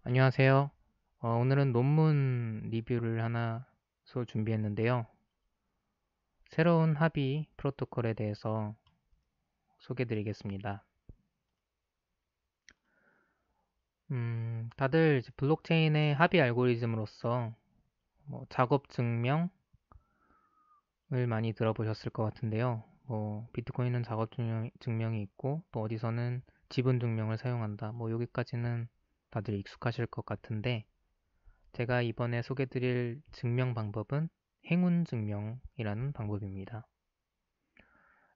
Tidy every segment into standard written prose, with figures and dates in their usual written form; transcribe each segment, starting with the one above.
안녕하세요. 오늘은 논문 리뷰를 하나 준비했는데요. 새로운 합의 프로토콜에 대해서 소개드리겠습니다. 다들 이제 블록체인의 합의 알고리즘으로서 작업 증명을 많이 들어보셨을 것 같은데요. 비트코인은 작업 증명이 있고 또 어디서는 지분 증명을 사용한다. 여기까지는 다들 익숙하실 것 같은데 제가 이번에 소개드릴 증명 방법은 행운 증명이라는 방법입니다.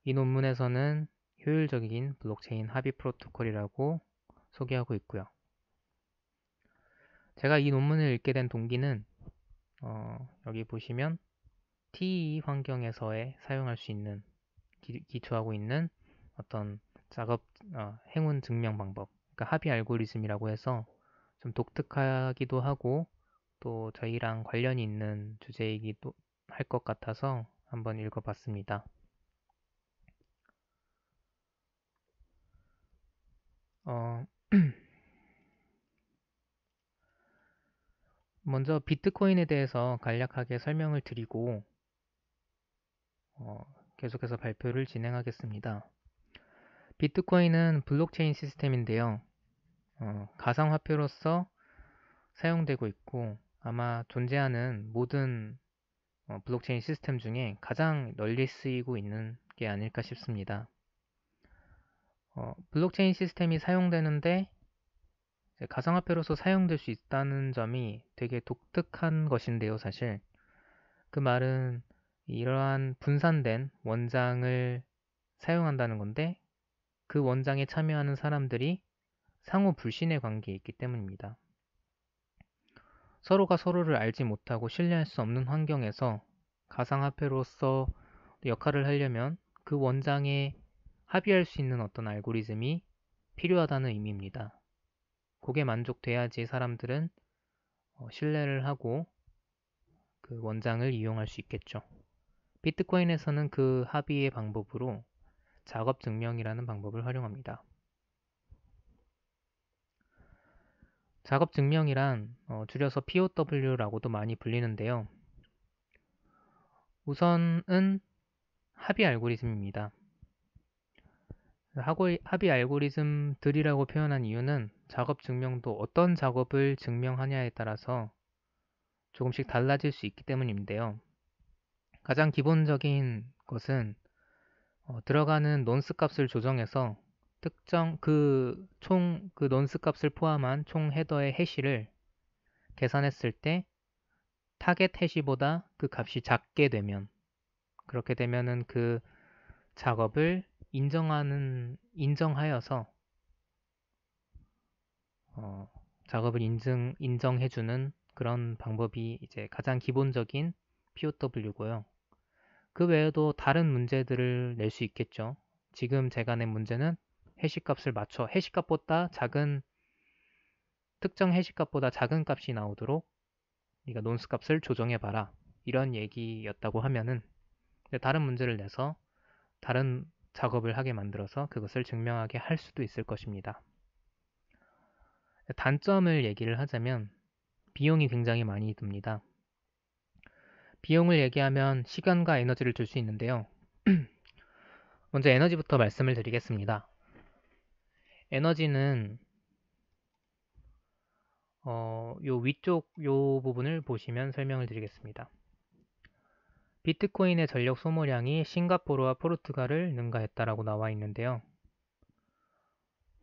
이 논문에서는 효율적인 블록체인 합의 프로토콜이라고 소개하고 있고요. 제가 이 논문을 읽게 된 동기는 여기 보시면 TE 환경에서의 사용할 수 있는 기초하고 있는 어떤 행운 증명 방법, 그러니까 합의 알고리즘이라고 해서 좀 독특하기도 하고 또 저희랑 관련이 있는 주제이기도 할 것 같아서 한번 읽어봤습니다. 어, 먼저 비트코인에 대해서 간략하게 설명을 드리고 계속해서 발표를 진행하겠습니다. 비트코인은 블록체인 시스템인데요. 가상화폐로서 사용되고 있고 아마 존재하는 모든 블록체인 시스템 중에 가장 널리 쓰이고 있는 게 아닐까 싶습니다. 블록체인 시스템이 사용되는데 가상화폐로서 사용될 수 있다는 점이 되게 독특한 것인데요, 사실. 그 말은 이러한 분산된 원장을 사용한다는 건데 그 원장에 참여하는 사람들이 상호 불신의 관계에 있기 때문입니다. 서로가 서로를 알지 못하고 신뢰할 수 없는 환경에서 가상화폐로서 역할을 하려면 그 원장에 합의할 수 있는 어떤 알고리즘이 필요하다는 의미입니다. 그게 만족돼야지 사람들은 신뢰를 하고 그 원장을 이용할 수 있겠죠. 비트코인에서는 그 합의의 방법으로 작업 증명이라는 방법을 활용합니다. 작업 증명이란 줄여서 POW라고도 많이 불리는데요. 우선은 합의 알고리즘입니다. 합의 알고리즘들이라고 표현한 이유는 작업 증명도 어떤 작업을 증명하냐에 따라서 조금씩 달라질 수 있기 때문인데요. 가장 기본적인 것은 들어가는 논스 값을 조정해서 특정 그 논스 값을 포함한 총 헤더의 해시를 계산했을 때 타겟 해시보다 그 값이 작게 되면 그렇게 되면은 그 작업을 인정하여서 작업을 인정해주는 그런 방법이 이제 가장 기본적인 POW고요. 그 외에도 다른 문제들을 낼 수 있겠죠. 지금 제가 낸 문제는 해시값을 맞춰 해시값보다 작은 특정 해시값보다 작은 값이 나오도록 네가 논스 값을 조정해봐라. 이런 얘기였다고 하면은 다른 문제를 내서 다른 작업을 하게 만들어서 그것을 증명하게 할 수도 있을 것입니다. 단점을 얘기를 하자면 비용이 굉장히 많이 듭니다. 비용을 얘기하면 시간과 에너지를 줄 수 있는데요. 먼저 에너지부터 말씀을 드리겠습니다. 에너지는 요 위쪽 요 부분을 보시면 설명을 드리겠습니다. 비트코인의 전력 소모량이 싱가포르와 포르투갈을 능가했다라고 나와 있는데요.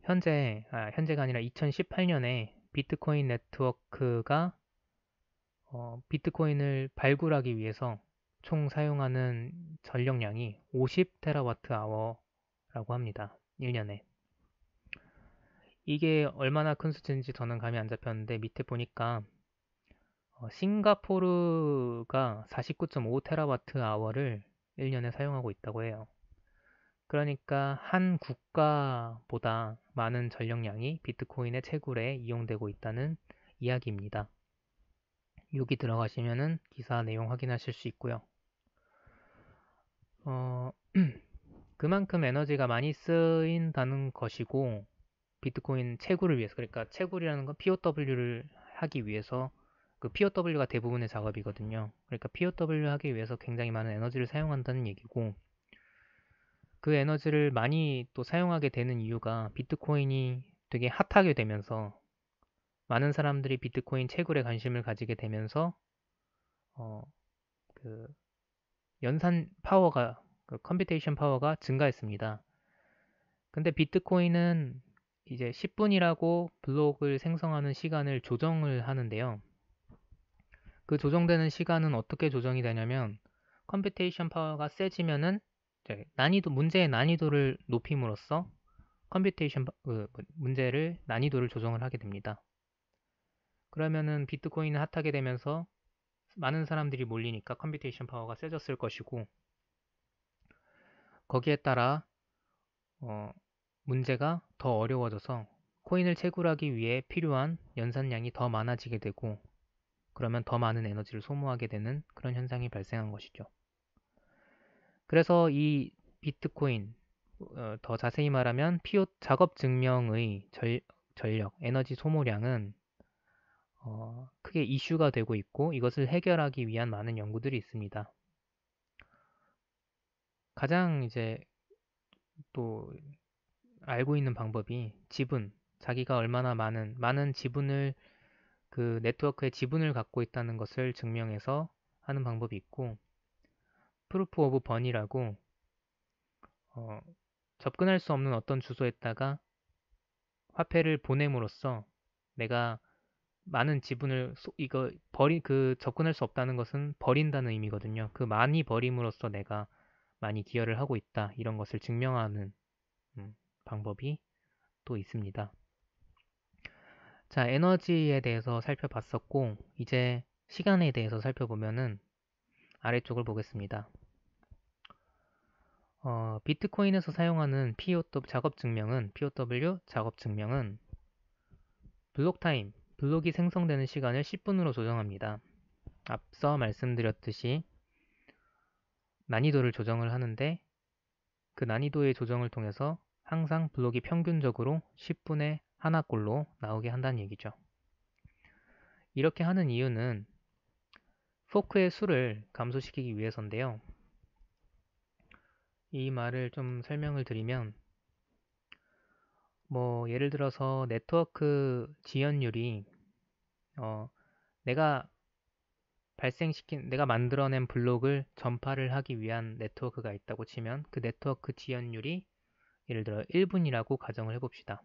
현재가 아니라 2018년에 비트코인 네트워크가 비트코인을 발굴하기 위해서 총 사용하는 전력량이 50테라와트 아워라고 합니다. 1년에. 이게 얼마나 큰 수치인지 저는 감이 안 잡혔는데 밑에 보니까 싱가포르가 49.5테라와트 아워를 1년에 사용하고 있다고 해요. 그러니까 한 국가보다 많은 전력량이 비트코인의 채굴에 이용되고 있다는 이야기입니다. 여기 들어가시면은 기사 내용 확인하실 수 있고요. 그만큼 에너지가 많이 쓰인다는 것이고 비트코인 채굴을 위해서, 그러니까 채굴이라는 건 POW를 하기 위해서, 그 POW가 대부분의 작업이거든요. 그러니까 POW 하기 위해서 굉장히 많은 에너지를 사용한다는 얘기고, 그 에너지를 많이 또 사용하게 되는 이유가 비트코인이 되게 핫하게 되면서 많은 사람들이 비트코인 채굴에 관심을 가지게 되면서 어, 그 연산 파워가, 그 컴퓨테이션 파워가 증가했습니다. 근데 비트코인은 이제 10분이라고 블록을 생성하는 시간을 조정을 하는데요. 그 조정되는 시간은 어떻게 조정이 되냐면 컴퓨테이션 파워가 세지면은 이제 문제의 난이도를 높임으로써 문제를 난이도를 조정을 하게 됩니다. 그러면은 비트코인은 핫하게 되면서 많은 사람들이 몰리니까 컴퓨테이션 파워가 세졌을 것이고, 거기에 따라 문제가 더 어려워져서 코인을 채굴하기 위해 필요한 연산량이 더 많아지게 되고, 그러면 더 많은 에너지를 소모하게 되는 그런 현상이 발생한 것이죠. 그래서 이 비트코인, 더 자세히 말하면 피오 작업 증명의 전력, 에너지 소모량은 크게 이슈가 되고 있고, 이것을 해결하기 위한 많은 연구들이 있습니다. 가장 이제 또 알고 있는 방법이 지분, 자기가 얼마나 많은 지분을, 그 네트워크의 지분을 갖고 있다는 것을 증명해서 하는 방법이 있고, 프루프 오브 번이라고 접근할 수 없는 어떤 주소에다가 화폐를 보냄으로써 내가 많은 지분을 접근할 수 없다는 것은 버린다는 의미거든요. 그 많이 버림으로써 내가 많이 기여를 하고 있다, 이런 것을 증명하는 방법이 또 있습니다. 자, 에너지에 대해서 살펴봤었고, 이제 시간에 대해서 살펴보면은 아래쪽을 보겠습니다. 비트코인에서 사용하는 POW 작업 증명은 블록 타임, 블록이 생성되는 시간을 10분으로 조정합니다. 앞서 말씀드렸듯이 난이도를 조정을 하는데, 그 난이도의 조정을 통해서 항상 블록이 평균적으로 10분에 하나꼴로 나오게 한다는 얘기죠. 이렇게 하는 이유는 포크의 수를 감소시키기 위해서인데요. 이 말을 좀 설명을 드리면, 예를 들어서 네트워크 지연율이 내가 내가 만들어낸 블록을 전파를 하기 위한 네트워크가 있다고 치면, 그 네트워크 지연율이 예를 들어 1분이라고 가정을 해봅시다.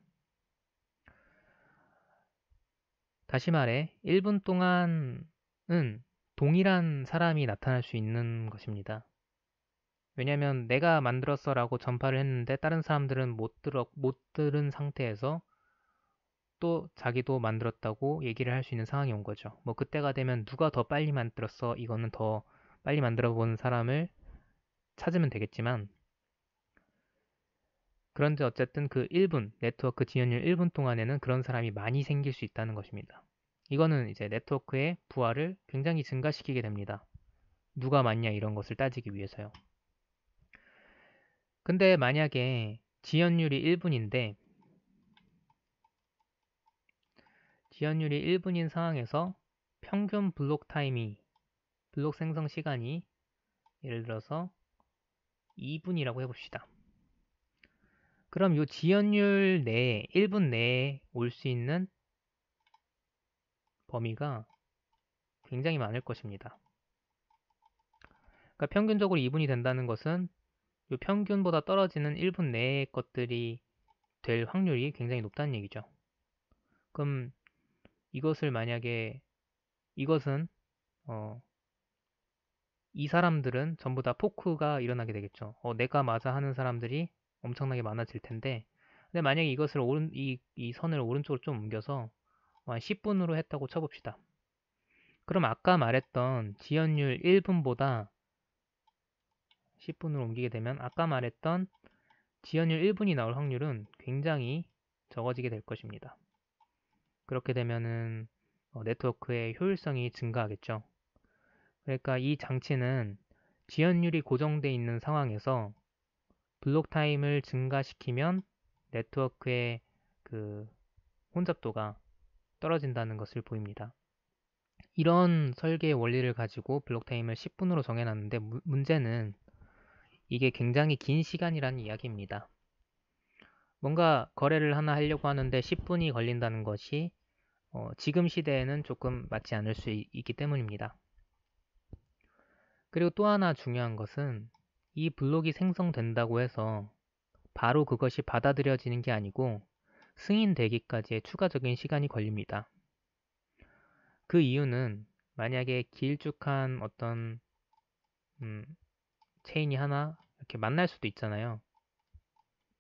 다시 말해 1분 동안은 동일한 사람이 나타날 수 있는 것입니다. 왜냐하면 내가 만들었어 라고 전파를 했는데 다른 사람들은 못 들은 상태에서 또 자기도 만들었다고 얘기를 할 수 있는 상황이 온 거죠. 그때가 되면 누가 더 빨리 만들었어, 이거는 더 빨리 만들어 본 사람을 찾으면 되겠지만, 그런데 어쨌든 그 1분, 네트워크 지연율 1분 동안에는 그런 사람이 많이 생길 수 있다는 것입니다. 이거는 이제 네트워크의 부하를 굉장히 증가시키게 됩니다. 누가 많냐 이런 것을 따지기 위해서요. 근데 만약에 지연율이 1분인데 지연율이 1분인 상황에서 평균 블록 생성 시간이 예를 들어서 2분이라고 해봅시다. 그럼 이 지연율 내에 1분 내에 올 수 있는 범위가 굉장히 많을 것입니다. 그러니까 평균적으로 2분이 된다는 것은 이 평균보다 떨어지는 1분 내의 것들이 될 확률이 굉장히 높다는 얘기죠. 그럼 이것은 이 사람들은 전부 다 포크가 일어나게 되겠죠. 내가 맞아 하는 사람들이 엄청나게 많아질 텐데, 근데 만약에 이것을 이 선을 오른쪽으로 좀 옮겨서 한 10분으로 했다고 쳐봅시다. 그럼 아까 말했던 지연율 1분보다 10분으로 옮기게 되면 아까 말했던 지연율 1분이 나올 확률은 굉장히 적어지게 될 것입니다. 그렇게 되면은 네트워크의 효율성이 증가하겠죠. 그러니까 이 장치는 지연율이 고정되어 있는 상황에서 블록 타임을 증가시키면 네트워크의 그 그 혼잡도가 떨어진다는 것을 보입니다. 이런 설계의 원리를 가지고 블록 타임을 10분으로 정해놨는데 문제는 이게 굉장히 긴 시간이라는 이야기입니다. 뭔가 거래를 하나 하려고 하는데 10분이 걸린다는 것이 지금 시대에는 조금 맞지 않을 수 있기 때문입니다. 그리고 또 하나 중요한 것은 이 블록이 생성된다고 해서 바로 그것이 받아들여지는 게 아니고 승인되기까지의 추가적인 시간이 걸립니다. 그 이유는 만약에 길쭉한 어떤 체인이 하나 이렇게 만날 수도 있잖아요.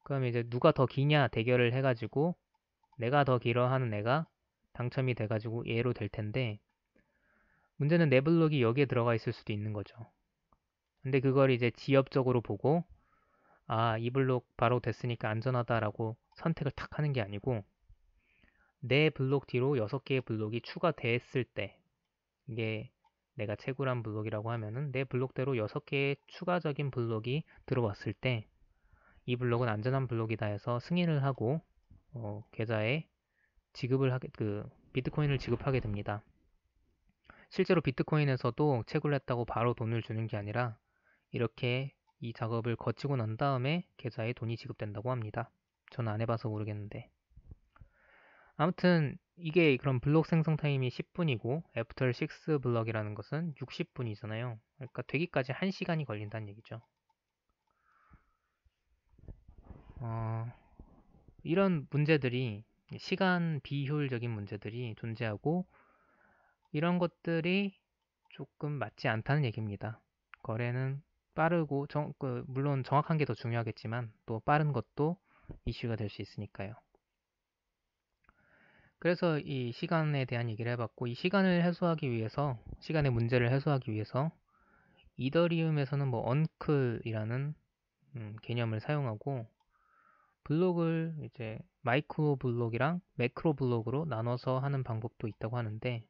그러면 이제 누가 더 기냐 대결을 해가지고 내가 더 길어 하는 애가 당첨이 돼가지고 얘로 될 텐데 문제는 내 블록이 여기에 들어가 있을 수도 있는 거죠. 근데 그걸 이제 지엽적으로 보고 이 블록 바로 됐으니까 안전하다라고 선택을 탁 하는 게 아니고 내 블록 뒤로 6개의 블록이 추가됐을 때 이게 내가 채굴한 블록이라고 하면은 내 블록대로 6개의 추가적인 블록이 들어왔을 때 이 블록은 안전한 블록이다 해서 승인을 하고 계좌에 지급을 하게 비트코인을 지급하게 됩니다. 실제로 비트코인에서도 채굴했다고 바로 돈을 주는 게 아니라 이렇게 이 작업을 거치고 난 다음에 계좌에 돈이 지급된다고 합니다. 저는 안 해봐서 모르겠는데. 아무튼 이게 그럼 블록 생성 타임이 10분이고 애프터 6 블럭이라는 것은 60분이잖아요. 그러니까 되기까지 1시간이 걸린다는 얘기죠. 이런 문제들이 시간 비효율적인 문제들이 존재하고 이런 것들이 조금 맞지 않다는 얘기입니다. 거래는 빠르고 물론 정확한 게 더 중요하겠지만 또 빠른 것도 이슈가 될 수 있으니까요. 그래서 이 시간에 대한 얘기를 해봤고 이 시간을 해소하기 위해서 시간의 문제를 해소하기 위해서 이더리움에서는 뭐 언클이라는 개념을 사용하고 블록을 이제 마이크로 블록이랑 매크로 블록으로 나눠서 하는 방법도 있다고 하는데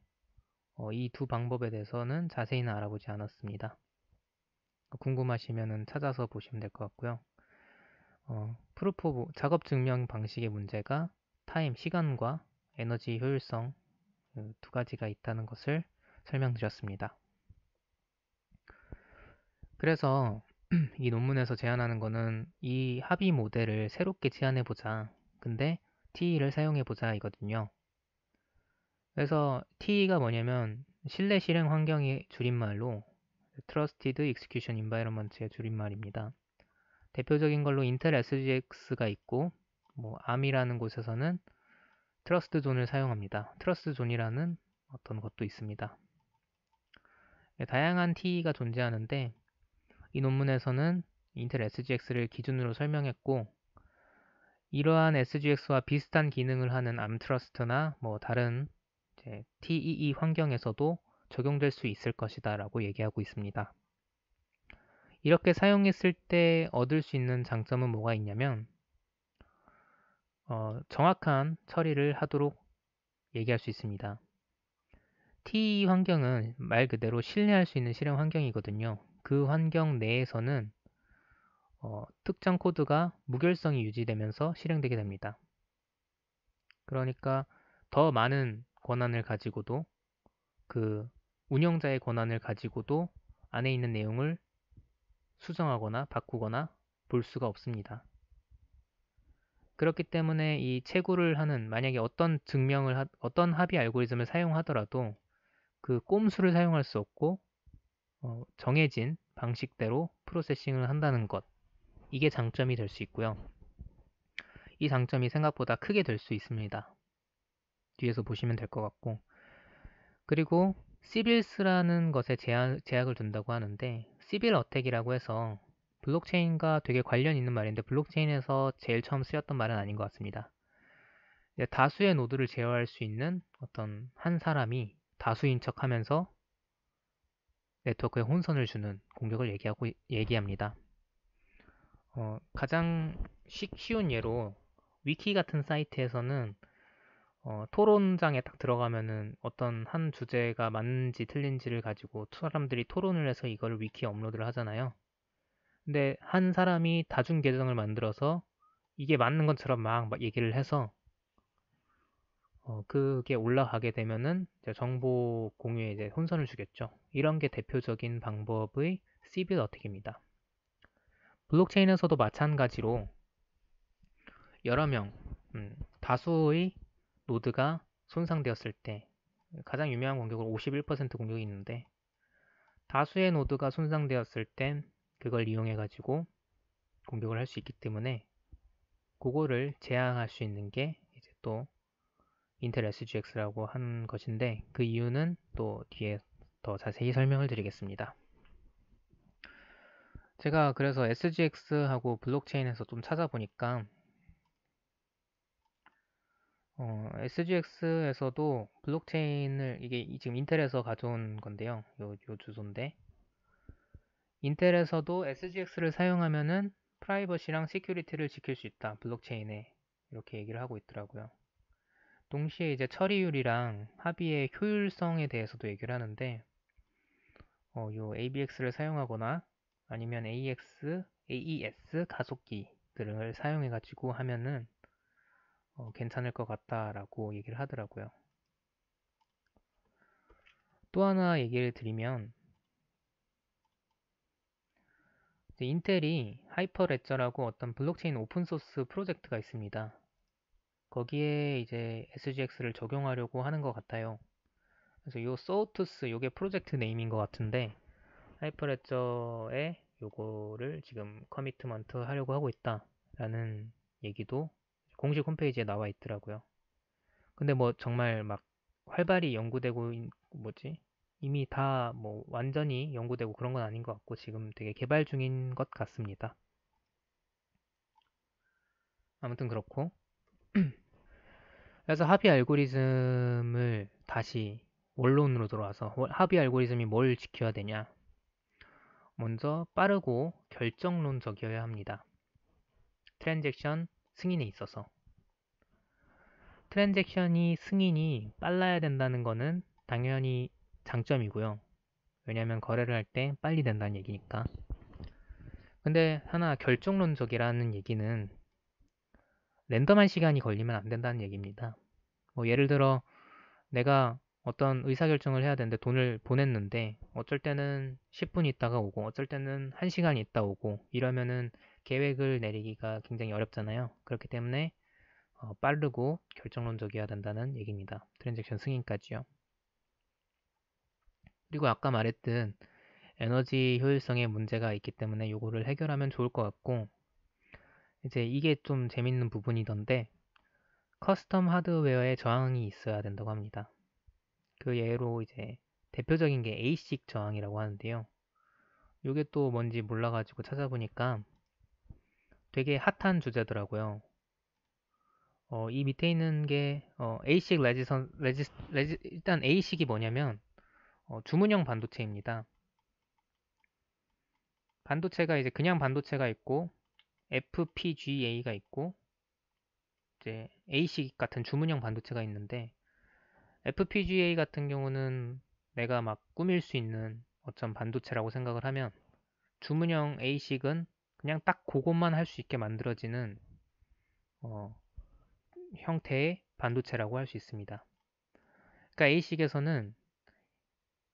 이 두 방법에 대해서는 자세히는 알아보지 않았습니다. 궁금하시면 찾아서 보시면 될 것 같고요. 프루프 오브 작업 증명 방식의 문제가 타임, 시간과 에너지 효율성 두 가지가 있다는 것을 설명드렸습니다. 그래서 이 논문에서 제안하는 거는 이 합의 모델을 새롭게 제안해보자. 근데 TE를 사용해보자 이거든요. 그래서 TE가 뭐냐면 신뢰 실행 환경의 줄임말로 Trusted Execution Environment의 줄임말입니다. 대표적인 걸로 인텔 SGX가 있고 뭐 ARM이라는 곳에서는 트러스트 존을 사용합니다. 트러스트 존이라는 어떤 것도 있습니다. 다양한 TE가 존재하는데 이 논문에서는 인텔 SGX를 기준으로 설명했고 이러한 SGX와 비슷한 기능을 하는 암트러스트나 뭐 다른 TEE 환경에서도 적용될 수 있을 것이다 라고 얘기하고 있습니다. 이렇게 사용했을 때 얻을 수 있는 장점은 뭐가 있냐면 정확한 처리를 하도록 얘기할 수 있습니다. TE 환경은 말 그대로 신뢰할 수 있는 실행 환경이거든요. 그 환경 내에서는 특정 코드가 무결성이 유지되면서 실행되게 됩니다. 그러니까 더 많은 권한을 가지고도 그 운영자의 권한을 가지고도 안에 있는 내용을 수정하거나 바꾸거나 볼 수가 없습니다. 그렇기 때문에 이 채굴을 하는 만약에 어떤 합의 알고리즘을 사용하더라도 그 꼼수를 사용할 수 없고 정해진 방식대로 프로세싱을 한다는 것 이게 장점이 될 수 있고요. 이 장점이 생각보다 크게 될 수 있습니다. 뒤에서 보시면 될 것 같고 그리고 시빌스라는 것에 제약을 둔다고 하는데 시빌 어택이라고 해서 블록체인과 되게 관련 있는 말인데 블록체인에서 제일 처음 쓰였던 말은 아닌 것 같습니다. 다수의 노드를 제어할 수 있는 어떤 한 사람이 다수인 척하면서 네트워크에 혼선을 주는 공격을 얘기합니다. 가장 쉬운 예로 위키 같은 사이트에서는 토론장에 딱 들어가면은 어떤 한 주제가 맞는지 틀린지를 가지고 사람들이 토론을 해서 이거를 위키에 업로드를 하잖아요. 근데 한 사람이 다중 계정을 만들어서 이게 맞는 것처럼 막 얘기를 해서 그게 올라가게 되면은 이제 정보 공유에 이제 혼선을 주겠죠. 이런 게 대표적인 방법의 시빌 어택입니다. 블록체인에서도 마찬가지로 여러 명, 다수의 노드가 손상되었을 때 가장 유명한 공격으로 51% 공격이 있는데 다수의 노드가 손상되었을 땐 그걸 이용해 가지고 공격을 할 수 있기 때문에 그거를 제한할 수 있는 게 이제 또 인텔 SGX라고 하는 것인데 그 이유는 또 뒤에 더 자세히 설명을 드리겠습니다. 제가 그래서 SGX하고 블록체인에서 좀 찾아보니까 SGX에서도 블록체인을 이게 지금 인텔에서 가져온 건데요. 요 주소인데 인텔에서도 SGX를 사용하면은 프라이버시랑 시큐리티를 지킬 수 있다. 블록체인에 이렇게 얘기를 하고 있더라고요. 동시에 이제 처리율이랑 합의의 효율성에 대해서도 얘기를 하는데 요 ABX를 사용하거나 아니면 AES 가속기들을 사용해 가지고 하면은 괜찮을 것 같다라고 얘기를 하더라고요. 또 하나 얘기를 드리면 인텔이 하이퍼레저라고 어떤 블록체인 오픈소스 프로젝트가 있습니다. 거기에 이제 SGX를 적용하려고 하는 것 같아요. 그래서 요 소우투스 요게 프로젝트 네임인 것 같은데 하이퍼레저에 요거를 지금 커미트먼트 하려고 하고 있다라는 얘기도 공식 홈페이지에 나와 있더라고요. 근데 뭐 정말 막 활발히 연구되고 뭐지? 이미 다 뭐 완전히 연구되고 그런 건 아닌 것 같고 지금 되게 개발 중인 것 같습니다. 아무튼 그렇고 그래서 합의 알고리즘을 다시 원론으로 돌아와서 합의 알고리즘이 뭘 지켜야 되냐? 먼저 빠르고 결정론적이어야 합니다. 트랜잭션 승인에 있어서 트랜잭션이 승인이 빨라야 된다는 거는 당연히 장점이고요. 왜냐하면 거래를 할 때 빨리 된다는 얘기니까. 근데 하나 결정론적이라는 얘기는 랜덤한 시간이 걸리면 안 된다는 얘기입니다. 뭐 예를 들어 내가 어떤 의사결정을 해야 되는데 돈을 보냈는데 어쩔 때는 10분 있다가 오고 어쩔 때는 1시간 있다 오고 이러면은 계획을 내리기가 굉장히 어렵잖아요. 그렇기 때문에 빠르고 결정론적이어야 된다는 얘기입니다. 트랜잭션 승인까지요. 그리고 아까 말했던 에너지 효율성에 문제가 있기 때문에 요거를 해결하면 좋을 것 같고 이제 이게 좀 재밌는 부분이던데 커스텀 하드웨어에 저항이 있어야 된다고 합니다. 그 예로 이제 대표적인 게 ASIC 저항이라고 하는데요. 요게 또 뭔지 몰라가지고 찾아보니까 되게 핫한 주제더라고요. 이 밑에 있는 게 ASIC 일단 ASIC이 뭐냐면 주문형 반도체입니다. 반도체가 이제 그냥 반도체가 있고 FPGA가 있고 이제 ASIC 같은 주문형 반도체가 있는데 FPGA 같은 경우는 내가 막 꾸밀 수 있는 어떤 반도체라고 생각을 하면 주문형 ASIC은 그냥 딱 그것만 할 수 있게 만들어지는 어, 형태의 반도체라고 할 수 있습니다. 그러니까 ASIC에서는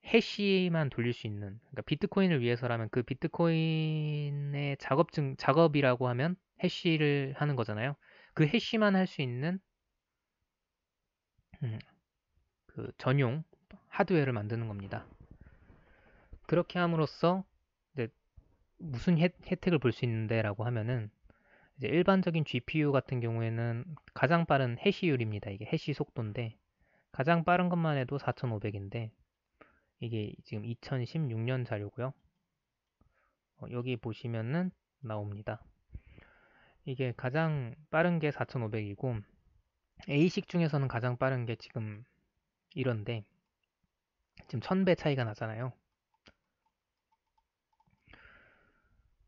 해시만 돌릴 수 있는 그러니까 비트코인을 위해서라면 그 비트코인의 작업이라고 하면 해시를 하는 거잖아요. 그 해시만 할 수 있는 음, 그 전용 하드웨어를 만드는 겁니다. 그렇게 함으로써 이제 무슨 혜택을 볼 수 있는데 라고 하면은 이제 일반적인 GPU 같은 경우에는 가장 빠른 해시율입니다. 이게 해시 속도인데 가장 빠른 것만 해도 4500인데 이게 지금 2016년 자료고요. 여기 보시면은 나옵니다. 이게 가장 빠른 게 4500이고 A식 중에서는 가장 빠른 게 지금 이런데 지금 1000배 차이가 나잖아요.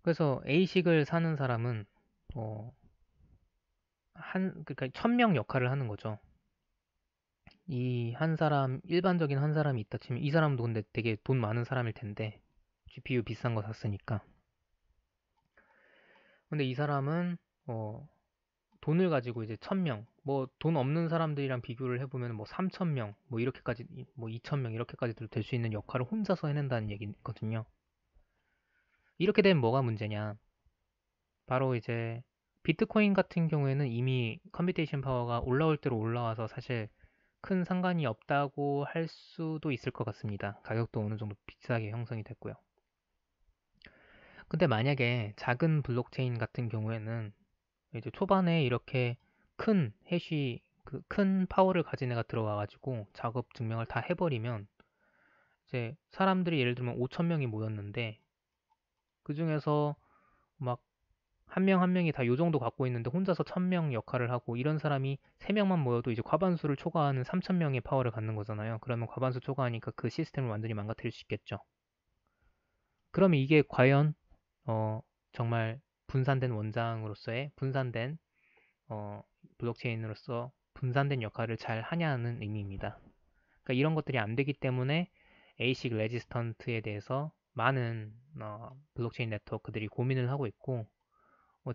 그래서 A식을 사는 사람은 그러니까 1000명 역할을 하는 거죠. 이 한 사람 일반적인 한 사람이 있다 치면 이 사람도 근데 되게 돈 많은 사람일 텐데 GPU 비싼 거 샀으니까. 근데 이 사람은 돈을 가지고 이제 1000명 뭐 돈 없는 사람들이랑 비교를 해보면 뭐 3,000명, 뭐 이렇게까지, 뭐 2,000명 이렇게까지도 될 수 있는 역할을 혼자서 해낸다는 얘기거든요. 이렇게 되면 뭐가 문제냐? 바로 이제 비트코인 같은 경우에는 이미 컴퓨테이션 파워가 올라올 대로 올라와서 사실 큰 상관이 없다고 할 수도 있을 것 같습니다. 가격도 어느 정도 비싸게 형성이 됐고요. 근데 만약에 작은 블록체인 같은 경우에는 이제 초반에 이렇게 큰 해시, 그 큰 파워를 가진 애가 들어와가지고 작업 증명을 다 해버리면 이제 사람들이 예를 들면 5천 명이 모였는데 그 중에서 막 한 명 한 명이 다 요 정도 갖고 있는데 혼자서 1,000명 역할을 하고 이런 사람이 3명만 모여도 이제 과반수를 초과하는 3,000명의 파워를 갖는 거잖아요. 그러면 과반수 초과하니까 그 시스템을 완전히 망가뜨릴 수 있겠죠. 그러면 이게 과연 정말 분산된 원장으로서의 분산된 블록체인으로서 분산된 역할을 잘 하냐는 의미입니다. 그러니까 이런 것들이 안 되기 때문에 ASIC 레지스턴트에 대해서 많은 블록체인 네트워크들이 고민을 하고 있고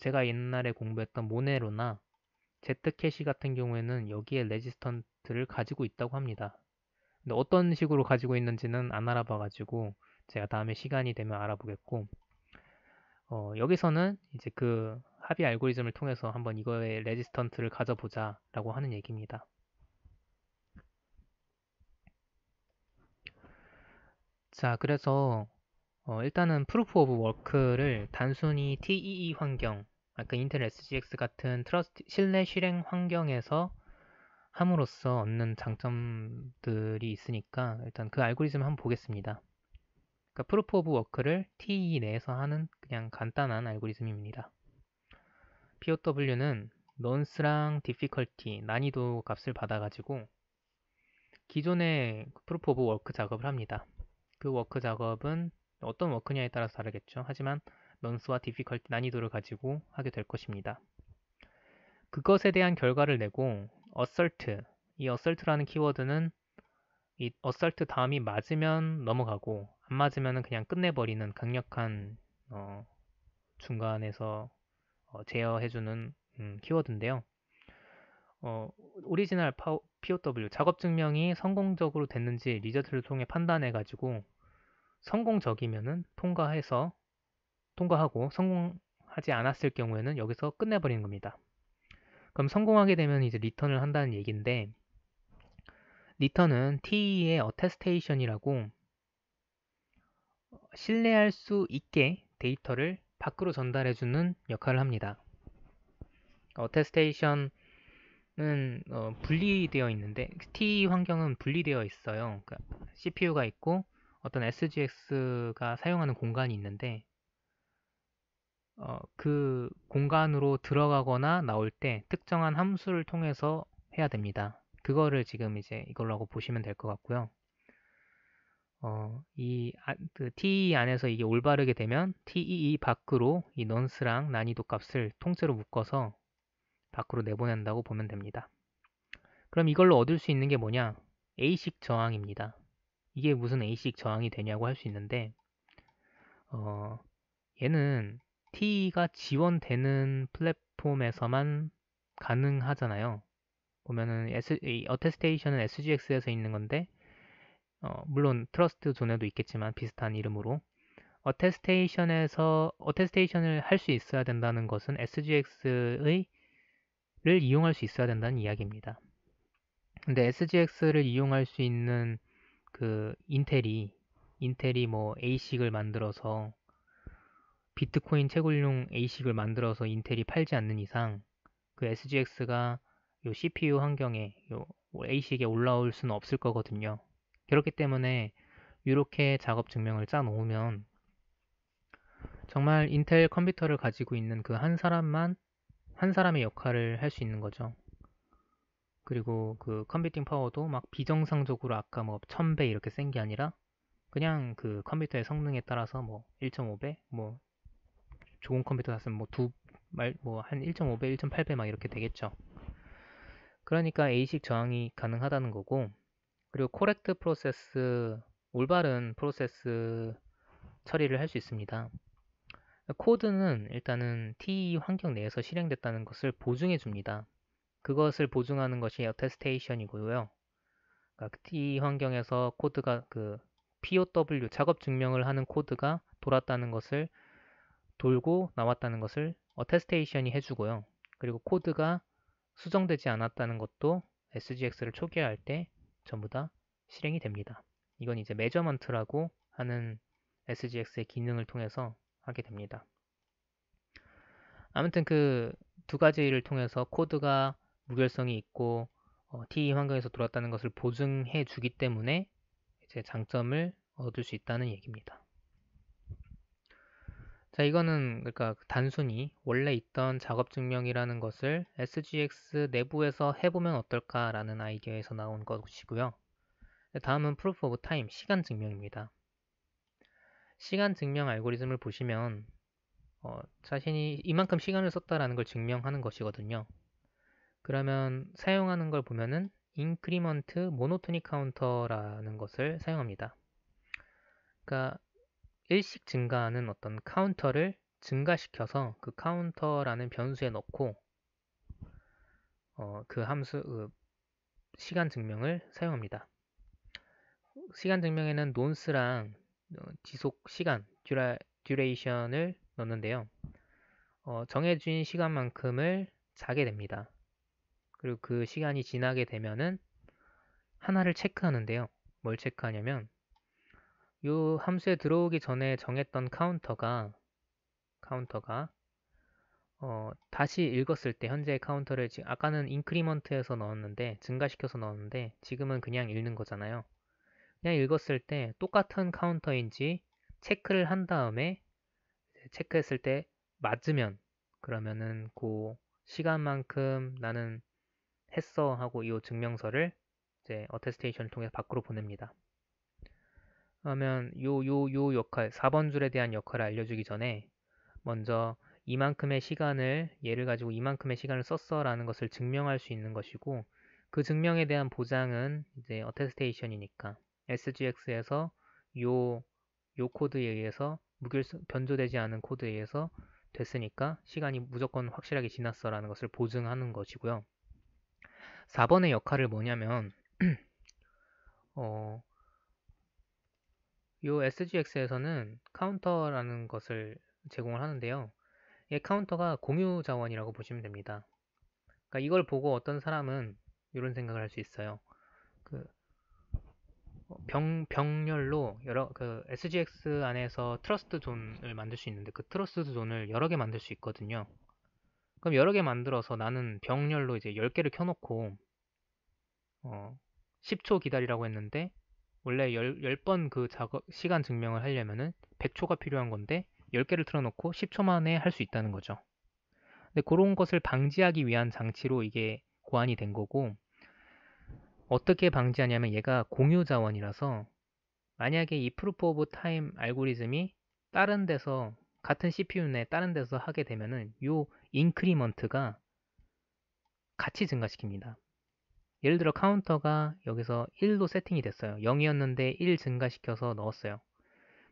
제가 옛날에 공부했던 모네로나 제트캐시 같은 경우에는 여기에 레지스턴트를 가지고 있다고 합니다. 근데 어떤 식으로 가지고 있는지는 안 알아봐가지고 제가 다음에 시간이 되면 알아보겠고 여기서는 이제 그 합의 알고리즘을 통해서 한번 이거의 레지스턴트를 가져보자 라고 하는 얘기입니다. 자, 그래서 일단은 프루프 오브 워크를 단순히 TEE 환경, 아까 인텔 SGX 같은 트러스트 신뢰 실행 환경에서 함으로써 얻는 장점들이 있으니까 일단 그 알고리즘을 한번 보겠습니다. 그러니까 프루프 오브 워크를 TEE 내에서 하는 그냥 간단한 알고리즘입니다. POW는 nonce랑 difficulty, 난이도 값을 받아가지고 기존의 프루프 오브 워크 작업을 합니다. 그 워크 작업은 어떤 워크냐에 따라서 다르겠죠. 하지만 nonce와 difficulty, 난이도를 가지고 하게 될 것입니다. 그것에 대한 결과를 내고 assert, 이 assert라는 키워드는 이 assert 다음이 맞으면 넘어가고 안 맞으면 그냥 끝내버리는 강력한 중간에서 제어해주는 키워드인데요. 오리지널 POW 작업 증명이 성공적으로 됐는지 리저트를 통해 판단해가지고 성공적이면은 통과하고 성공하지 않았을 경우에는 여기서 끝내버리는 겁니다. 그럼 성공하게 되면 이제 리턴을 한다는 얘기인데 리턴은 TE의 어테스테이션이라고 신뢰할 수 있게 데이터를 밖으로 전달해주는 역할을 합니다. 어테스테이션은 분리되어 있는데 TE 환경은 분리되어 있어요. 그러니까 CPU가 있고 어떤 SGX가 사용하는 공간이 있는데 그 공간으로 들어가거나 나올 때 특정한 함수를 통해서 해야 됩니다. 그거를 지금 이제 이걸로 보시면 될 것 같고요. 그 TEE 안에서 이게 올바르게 되면 TEE 밖으로 이 nonce랑 난이도 값을 통째로 묶어서 밖으로 내보낸다고 보면 됩니다. 그럼 이걸로 얻을 수 있는 게 뭐냐? ASIC 저항입니다. 이게 무슨 ASIC 저항이 되냐고 할 수 있는데 얘는 TE가 지원되는 플랫폼에서만 가능하잖아요. 보면은 어테스테이션은 SGX에서 있는 건데 물론 트러스트 존에도 있겠지만 비슷한 이름으로 어테스테이션을 할 수 있어야 된다는 것은 SGX를 이용할 수 있어야 된다는 이야기입니다. 근데 SGX를 이용할 수 있는 그 인텔이 뭐 ASIC을 만들어서 비트코인 채굴용 ASIC을 만들어서 인텔이 팔지 않는 이상 그 SGX가 요 CPU 환경에 요 ASIC에 올라올 수는 없을 거거든요. 그렇기 때문에 이렇게 작업 증명을 짜 놓으면 정말 인텔 컴퓨터를 가지고 있는 그 한 사람의 역할을 할 수 있는 거죠. 그리고 그 컴퓨팅 파워도 막 비정상적으로 아까 뭐 1000배 이렇게 센 게 아니라 그냥 그 컴퓨터의 성능에 따라서 뭐 1.5배, 뭐 좋은 컴퓨터 샀으면 한 1.5배, 1.8배 막 이렇게 되겠죠. 그러니까 ASIC 저항이 가능하다는 거고, 그리고 코렉트 프로세스, 올바른 프로세스 처리를 할 수 있습니다. 코드는 일단은 TE 환경 내에서 실행됐다는 것을 보증해 줍니다. 그것을 보증하는 것이 어테스테이션이고요. 그러니까 T 환경에서 코드가 그 POW 작업 증명을 하는 코드가 돌았다는 것을 돌고 나왔다는 것을 어테스테이션이 해주고요. 그리고 코드가 수정되지 않았다는 것도 SGX를 초기화할 때 전부 다 실행이 됩니다. 이건 이제 메저먼트라고 하는 SGX의 기능을 통해서 하게 됩니다. 아무튼 그 두 가지를 통해서 코드가 무결성이 있고 TE 환경에서 돌았다는 것을 보증해 주기 때문에 이제 장점을 얻을 수 있다는 얘기입니다. 자, 이거는 그러니까 단순히 원래 있던 작업 증명이라는 것을 SGX 내부에서 해보면 어떨까라는 아이디어에서 나온 것이고요. 다음은 Proof of Time, 시간 증명입니다. 시간 증명 알고리즘을 보시면 자신이 이만큼 시간을 썼다라는 걸 증명하는 것이거든요. 그러면 사용하는 걸 보면은 Increment Monotony Counter라는 것을 사용합니다. 그러니까 일씩 증가하는 어떤 카운터를 증가시켜서 그 카운터라는 변수에 넣고 그 함수 시간 증명을 사용합니다. 시간 증명에는 nonce랑 지속 시간, duration을 넣는데요. 정해진 시간만큼을 자게 됩니다. 그리고 그 시간이 지나게 되면은 하나를 체크하는데요. 뭘 체크하냐면 이 함수에 들어오기 전에 정했던 카운터가 다시 읽었을 때 현재의 카운터를 아까는 인크리먼트에서 넣었는데 증가시켜서 넣었는데 지금은 그냥 읽는 거잖아요. 그냥 읽었을 때 똑같은 카운터인지 체크를 한 다음에 체크했을 때 맞으면 그러면은 그 시간만큼 나는 했어 하고 이 증명서를 이제 어테스테이션을 통해서 밖으로 보냅니다. 그러면 요 역할 4번 줄에 대한 역할을 알려주기 전에 먼저 이만큼의 시간을 얘를 가지고 이만큼의 시간을 썼어 라는 것을 증명할 수 있는 것이고 그 증명에 대한 보장은 이제 어테스테이션이니까 SGX에서 요 코드에 의해서 변조되지 않은 코드에 의해서 됐으니까 시간이 무조건 확실하게 지났어 라는 것을 보증하는 것이고요. 4번의 역할을 뭐냐면 요 SGX에서는 카운터라는 것을 제공을 하는데요. 이 카운터가 공유 자원이라고 보시면 됩니다. 그러니까 이걸 보고 어떤 사람은 이런 생각을 할 수 있어요. 그 병렬로 그 SGX 안에서 트러스트 존을 만들 수 있는데 그 트러스트 존을 여러 개 만들 수 있거든요. 그럼 여러 개 만들어서 나는 병렬로 이제 10개를 켜놓고 10초 기다리라고 했는데 원래 10번 그 작업 시간 증명을 하려면은 100초가 필요한 건데 10개를 틀어놓고 10초 만에 할 수 있다는 거죠. 근데 그런 것을 방지하기 위한 장치로 이게 고안이 된 거고 어떻게 방지하냐면 얘가 공유 자원이라서 만약에 이 프루프 오브 타임 알고리즘이 다른 데서 같은 CPU 내 다른 데서 하게 되면은 요 인크리먼트가 같이 증가시킵니다. 예를 들어 카운터가 여기서 1로 세팅이 됐어요. 0이었는데 1 증가시켜서 넣었어요.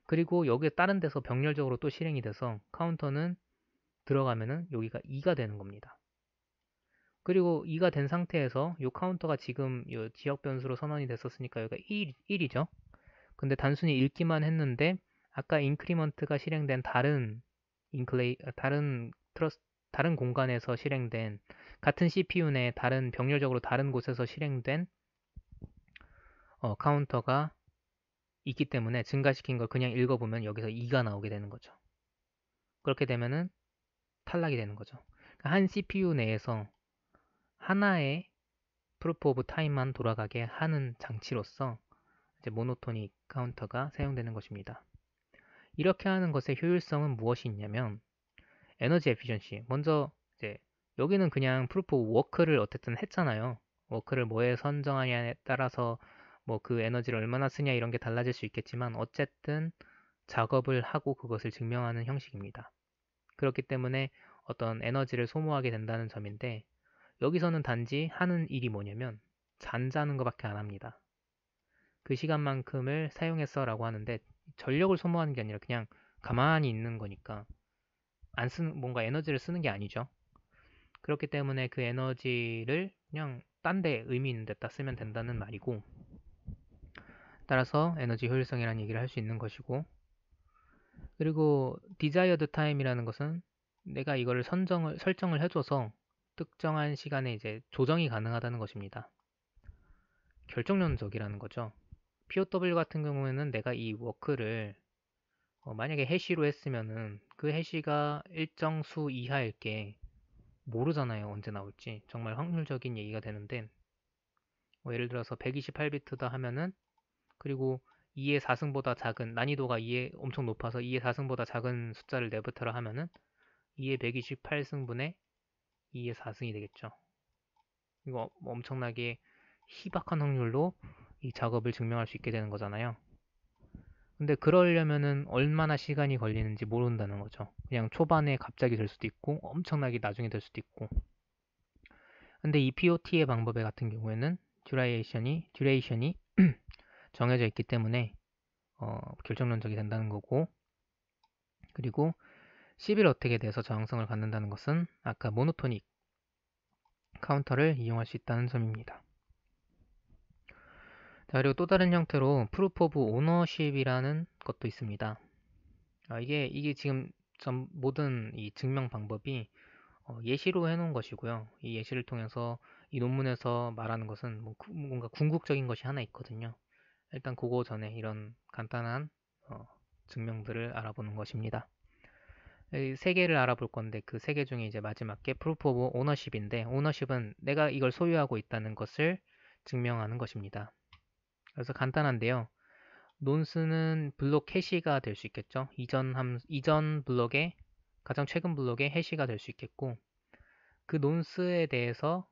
그리고 여기 다른 데서 병렬적으로 또 실행이 돼서 카운터는 들어가면은 여기가 2가 되는 겁니다. 그리고 2가 된 상태에서 이 카운터가 지금 이 지역 변수로 선언이 됐었으니까 여기가 1이죠. 근데 단순히 읽기만 했는데 아까 인크리먼트가 실행된 다른 공간에서 실행된 같은 CPU 내 다른 병렬적으로 다른 곳에서 실행된 카운터가 있기 때문에 증가시킨 걸 그냥 읽어보면 여기서 2가 나오게 되는 거죠. 그렇게 되면은 탈락이 되는 거죠. 그러니까 한 CPU 내에서 하나의 프루프 오브 타임만 돌아가게 하는 장치로서 이제 모노토닉 카운터가 사용되는 것입니다. 이렇게 하는 것의 효율성은 무엇이 있냐면 에너지 에피션시. 먼저 이제 여기는 그냥 프루프 워크를 어쨌든 했잖아요. 워크를 뭐에 선정하냐에 따라서 뭐 그 에너지를 얼마나 쓰냐 이런 게 달라질 수 있겠지만 어쨌든 작업을 하고 그것을 증명하는 형식입니다. 그렇기 때문에 어떤 에너지를 소모하게 된다는 점인데 여기서는 단지 하는 일이 뭐냐면 잠자는 것밖에 안 합니다. 그 시간만큼을 사용했어 라고 하는데 전력을 소모하는 게 아니라 그냥 가만히 있는 거니까 뭔가 에너지를 쓰는 게 아니죠. 그렇기 때문에 그 에너지를 그냥 딴 데 의미 있는 데다 쓰면 된다는 말이고, 따라서 에너지 효율성이라는 얘기를 할 수 있는 것이고, 그리고 desired time이라는 것은 내가 이거를 설정을 해줘서 특정한 시간에 이제 조정이 가능하다는 것입니다. 결정론적이라는 거죠. POW 같은 경우에는 내가 이 워크를 만약에 해시로 했으면은 그 해시가 일정 수 이하일 게 모르잖아요. 언제 나올지. 정말 확률적인 얘기가 되는데 예를 들어서 128비트다 하면은 그리고 2의 4승보다 작은 난이도가 2의 엄청 높아서 2의 4승보다 작은 숫자를 내부터라 하면은 2의 128승분의 2의 4승이 되겠죠. 이거 엄청나게 희박한 확률로 이 작업을 증명할 수 있게 되는 거잖아요. 근데 그러려면은 얼마나 시간이 걸리는지 모른다는 거죠. 그냥 초반에 갑자기 될 수도 있고 엄청나게 나중에 될 수도 있고. 근데 이 POT의 방법에 같은 경우에는 듀레이션이 정해져 있기 때문에 결정론적이 된다는 거고, 그리고 시빌 어택에 대해서 저항성을 갖는다는 것은 아까 모노토닉 카운터를 이용할 수 있다는 점입니다. 자, 그리고 또 다른 형태로 프루프 오브 오너십이라는 것도 있습니다. 이게 지금 모든 이 증명 방법이 예시로 해놓은 것이고요. 이 예시를 통해서 이 논문에서 말하는 것은 뭔가 궁극적인 것이 하나 있거든요. 일단 그거 전에 이런 간단한 증명들을 알아보는 것입니다. 세 개를 알아볼 건데 그 세 개 중에 이제 마지막 게 프루프 오브 오너십인데, 오너십은 내가 이걸 소유하고 있다는 것을 증명하는 것입니다. 그래서 간단한데요. 논스는 블록 해시가 될 수 있겠죠. 이전 블록의 가장 최근 블록의 해시가 될 수 있겠고, 그 논스에 대해서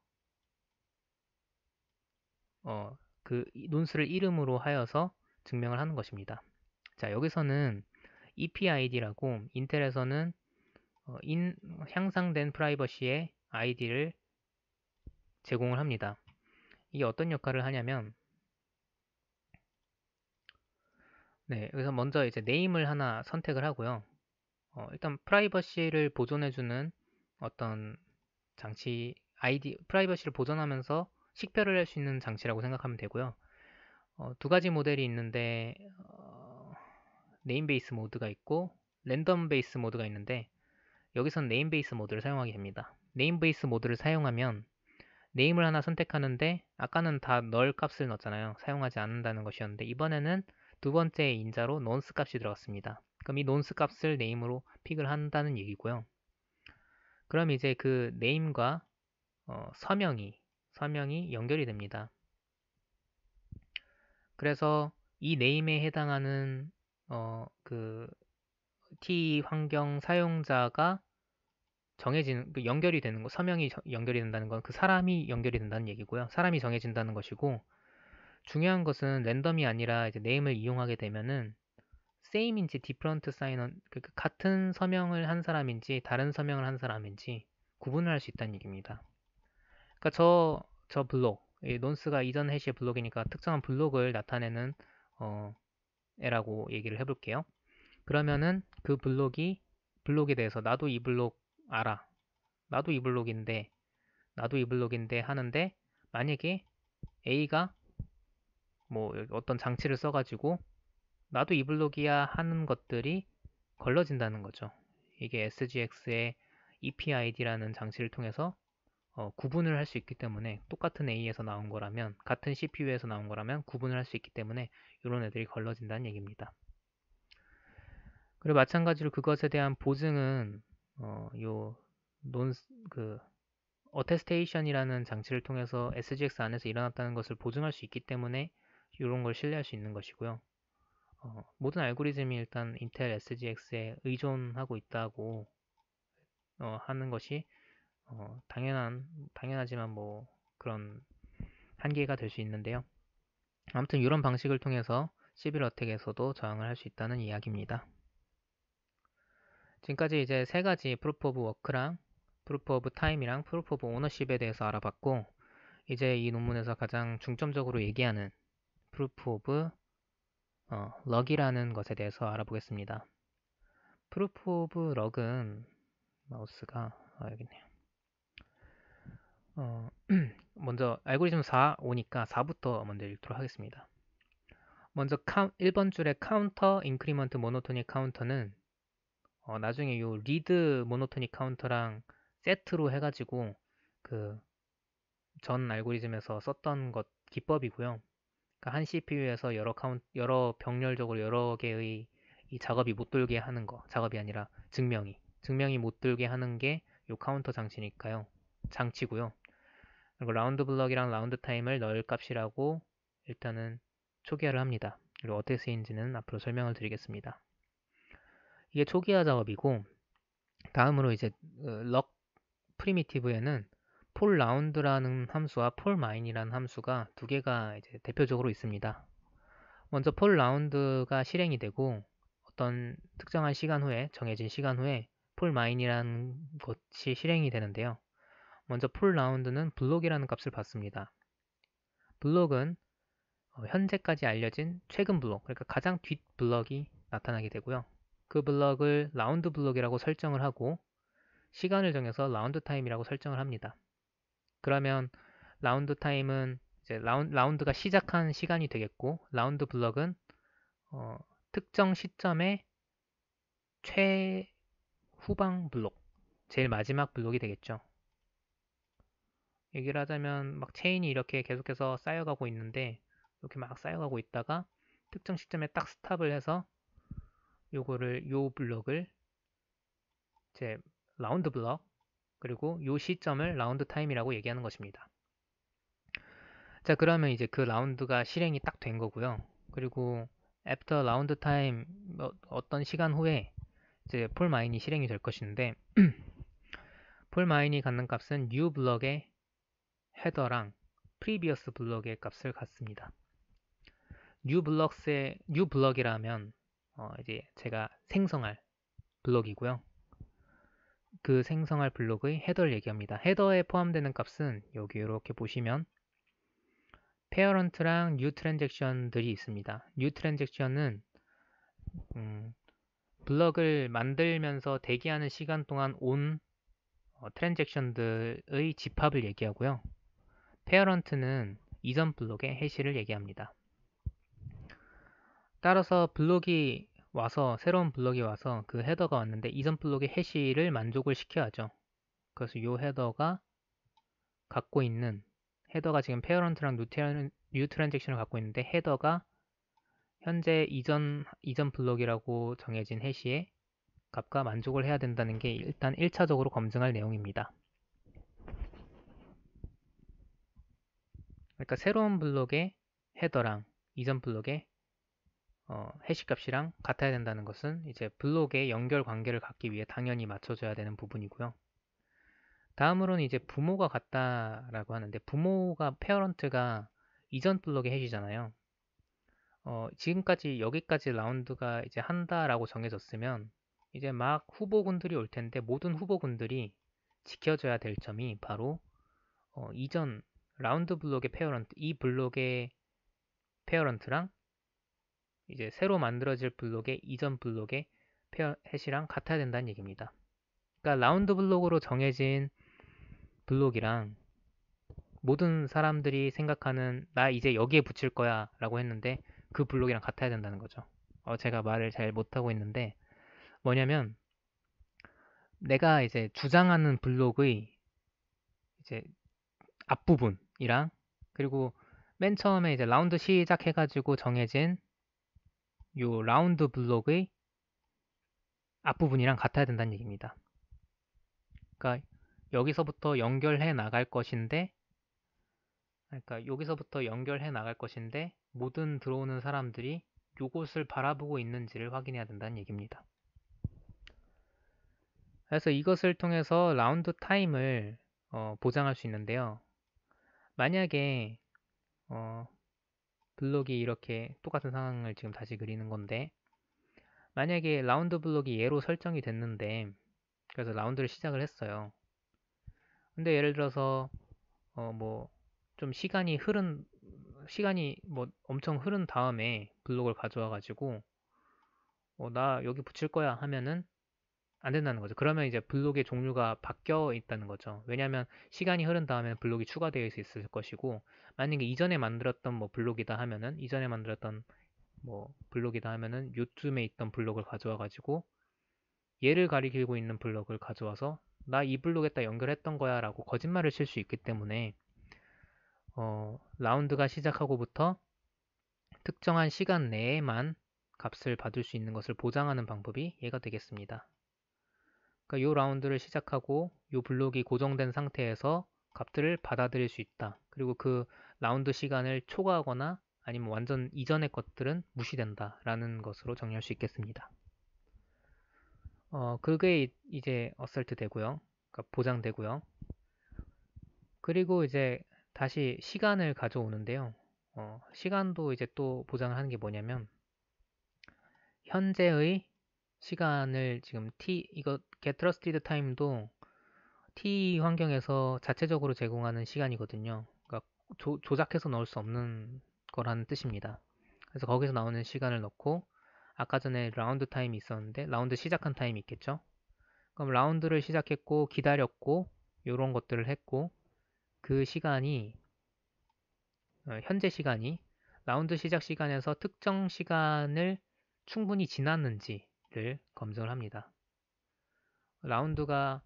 그 논스를 이름으로 하여서 증명을 하는 것입니다. 자, 여기서는 EPID라고 인텔에서는 향상된 프라이버시의 아이디를 제공을 합니다. 이게 어떤 역할을 하냐면, 네, 여기서 먼저 이제 네임을 하나 선택을 하고요. 일단 프라이버시를 보존해주는 어떤 장치, 프라이버시를 보존하면서 식별을 할 수 있는 장치라고 생각하면 되고요. 두 가지 모델이 있는데, 네임 베이스 모드가 있고, 랜덤 베이스 모드가 있는데, 여기선 네임 베이스 모드를 사용하게 됩니다. 네임 베이스 모드를 사용하면, 네임을 하나 선택하는데, 아까는 다 널 값을 넣었잖아요. 사용하지 않는다는 것이었는데, 이번에는 두 번째 인자로 nonce 값이 들어갔습니다. 그럼 이 nonce 값을 네임으로 픽을 한다는 얘기고요. 그럼 이제 그 네임과 서명이 연결이 됩니다. 그래서 이 네임에 해당하는 그 T 환경 사용자가 연결이 되는 거, 서명이 연결이 된다는 건 그 사람이 연결이 된다는 얘기고요. 사람이 정해진다는 것이고, 중요한 것은 랜덤이 아니라 이제 네임을 이용하게 되면은 same인지 different sign 같은 서명을 한 사람인지 다른 서명을 한 사람인지 구분을 할 수 있다는 얘기입니다. 그러니까 저 블록, 논스가 이전 해시의 블록이니까 특정한 블록을 나타내는 애라고 얘기를 해볼게요. 그러면은 그 블록에 대해서 나도 이 블록 알아. 나도 이 블록인데 하는데, 만약에 A가 뭐 어떤 장치를 써가지고 나도 이 블록이야 하는 것들이 걸러진다는 거죠. 이게 SGX의 EPID라는 장치를 통해서 구분을 할 수 있기 때문에, 똑같은 A에서 나온 거라면, 같은 CPU에서 나온 거라면 구분을 할 수 있기 때문에 이런 애들이 걸러진다는 얘기입니다. 그리고 마찬가지로 그것에 대한 보증은 어테스테이션이라는 장치를 통해서 SGX 안에서 일어났다는 것을 보증할 수 있기 때문에 이런 걸 신뢰할 수 있는 것이고요. 모든 알고리즘이 일단 인텔 SGX에 의존하고 있다고 하는 것이 당연하지만 뭐 그런 한계가 될 수 있는데요. 아무튼 이런 방식을 통해서 시빌 어택에서도 저항을 할 수 있다는 이야기입니다. 지금까지 이제 세 가지 프루프 오브 워크랑 프루프 오브 타임이랑 프루프 오브 오너십에 대해서 알아봤고, 이제 이 논문에서 가장 중점적으로 얘기하는 프루프 오브 럭이라는 것에 대해서 알아보겠습니다. 프루프 오브 럭은 여기 있네요. 먼저 알고리즘 4 오니까 4부터 먼저 읽도록 하겠습니다. 먼저 1번 줄의 카운터 인크리먼트 모노토닉 카운터는 나중에 요 리드 모노토닉 카운터랑 세트로 해가지고 그 전 알고리즘에서 썼던 것 기법이고요. 그러니까 한 CPU에서 여러 병렬적으로 여러 개의 이 작업이 못 돌게 하는 거, 작업이 아니라 증명이 못 돌게 하는 게 요 카운터 장치고요. 그리고 라운드 블럭이랑 라운드 타임을 넣을 값이라고 일단은 초기화를 합니다. 그리고 어떻게 쓰이는지는 앞으로 설명을 드리겠습니다. 이게 초기화 작업이고, 다음으로 이제 럭 프리미티브에는 폴 라운드라는 함수와 폴 마인이라는 함수가 두 개가 이제 대표적으로 있습니다. 먼저 폴 라운드가 실행이 되고 어떤 특정한 시간 후에 정해진 시간 후에 폴 마인이라는 것이 실행이 되는데요. 먼저 폴 라운드는 블록이라는 값을 받습니다. 블록은 현재까지 알려진 최근 블록, 그러니까 가장 뒷 블록이 나타나게 되고요. 그 블록을 라운드 블록이라고 설정을 하고 시간을 정해서 라운드 타임이라고 설정을 합니다. 그러면 라운드 타임은 이제 라운드가 시작한 시간이 되겠고, 라운드 블럭은 특정 시점의 최후방 블록, 제일 마지막 블록이 되겠죠. 얘기를 하자면 막 체인이 이렇게 계속해서 쌓여가고 있는데 이렇게 막 쌓여가고 있다가 특정 시점에 딱 스탑을 해서 요 블록을 이제 라운드 블럭, 그리고 요 시점을 라운드 타임이라고 얘기하는 것입니다. 자, 그러면 이제 그 라운드가 실행이 딱 된 거고요. 그리고 after 라운드 타임 어떤 시간 후에 이제 폴 마인이 실행이 될 것인데 폴 마인이 갖는 값은 new 블럭의 헤더랑 previous 블럭의 값을 갖습니다. new 블럭이라면 이제 제가 생성할 블럭이고요. 그 생성할 블록의 헤더를 얘기합니다. 헤더에 포함되는 값은 여기 이렇게 보시면 페어런트랑 뉴 트랜잭션들이 있습니다. 뉴 트랜잭션은 블럭을 만들면서 대기하는 시간 동안 온 트랜잭션들의 집합을 얘기하고요. 페어런트는 이전 블록의 해시를 얘기합니다. 따라서 새로운 블록이 와서 그 헤더가 왔는데 이전 블록의 해시를 만족을 시켜야죠. 그래서 이 헤더가 지금 페어런트랑 뉴 트랜잭션을 갖고 있는데 헤더가 현재 이전 블록이라고 정해진 해시의 값과 만족을 해야 된다는 게 일단 1차적으로 검증할 내용입니다. 그러니까 새로운 블록의 헤더랑 이전 블록의 해시 값이랑 같아야 된다는 것은 이제 블록의 연결 관계를 갖기 위해 당연히 맞춰줘야 되는 부분이고요. 다음으로는 이제 부모가 같다라고 하는데 부모가 페어런트가 이전 블록의 해시잖아요. 지금까지 여기까지 라운드가 이제 한다라고 정해졌으면 이제 막 후보군들이 올 텐데 모든 후보군들이 지켜줘야 될 점이 바로 이전 라운드 블록의 페어런트, 이 블록의 페어런트랑 이제 새로 만들어질 블록의 이전 블록의 해시랑 같아야 된다는 얘기입니다. 그러니까 라운드 블록으로 정해진 블록이랑 모든 사람들이 생각하는 나 이제 여기에 붙일 거야 라고 했는데 그 블록이랑 같아야 된다는 거죠. 제가 말을 잘 못하고 있는데 뭐냐면 내가 이제 주장하는 블록의 이제 앞부분이랑 그리고 맨 처음에 이제 라운드 시작해가지고 정해진 요 라운드 블록의 앞부분이랑 같아야 된다는 얘기입니다. 그러니까 여기서부터 연결해 나갈 것인데 모든 들어오는 사람들이 요것을 바라보고 있는지를 확인해야 된다는 얘기입니다. 그래서 이것을 통해서 라운드 타임을 보장할 수 있는데요. 만약에 블록이 이렇게 똑같은 상황을 지금 다시 그리는 건데 만약에 라운드 블록이 얘로 설정이 됐는데 그래서 라운드를 시작을 했어요. 근데 예를 들어서 뭐 좀 시간이 뭐 엄청 흐른 다음에 블록을 가져와 가지고 나 여기 붙일 거야 하면은 안 된다는 거죠. 그러면 이제 블록의 종류가 바뀌어 있다는 거죠. 왜냐하면 시간이 흐른 다음에 블록이 추가되어 있을 것이고, 만약에 이전에 만들었던 뭐 블록이다 하면은, 이전에 만들었던 뭐 블록이다 하면은 요쯤에 있던 블록을 가져와 가지고 얘를 가리키고 있는 블록을 가져와서 나 이 블록에다 연결했던 거야 라고 거짓말을 칠 수 있기 때문에 라운드가 시작하고부터 특정한 시간 내에만 값을 받을 수 있는 것을 보장하는 방법이 얘가 되겠습니다. 그러니까 이 라운드를 시작하고 이 블록이 고정된 상태에서 값들을 받아들일 수 있다. 그리고 그 라운드 시간을 초과하거나 아니면 완전 이전의 것들은 무시된다 라는 것으로 정리할 수 있겠습니다. 그게 이제 어설트 되고요. 그러니까 보장되고요. 그리고 이제 다시 시간을 가져오는데요. 시간도 이제 또 보장을 하는 게 뭐냐면 현재의 시간을 지금 이거 get trusted time도 T 환경에서 자체적으로 제공하는 시간이거든요. 그러니까 조작해서 넣을 수 없는 거라는 뜻입니다. 그래서 거기서 나오는 시간을 넣고 아까 전에 라운드 타임이 있었는데 라운드 시작한 타임이 있겠죠. 그럼 라운드를 시작했고 기다렸고 이런 것들을 했고 그 시간이 현재 시간이 라운드 시작 시간에서 특정 시간을 충분히 지났는지를 검증을 합니다. 라운드에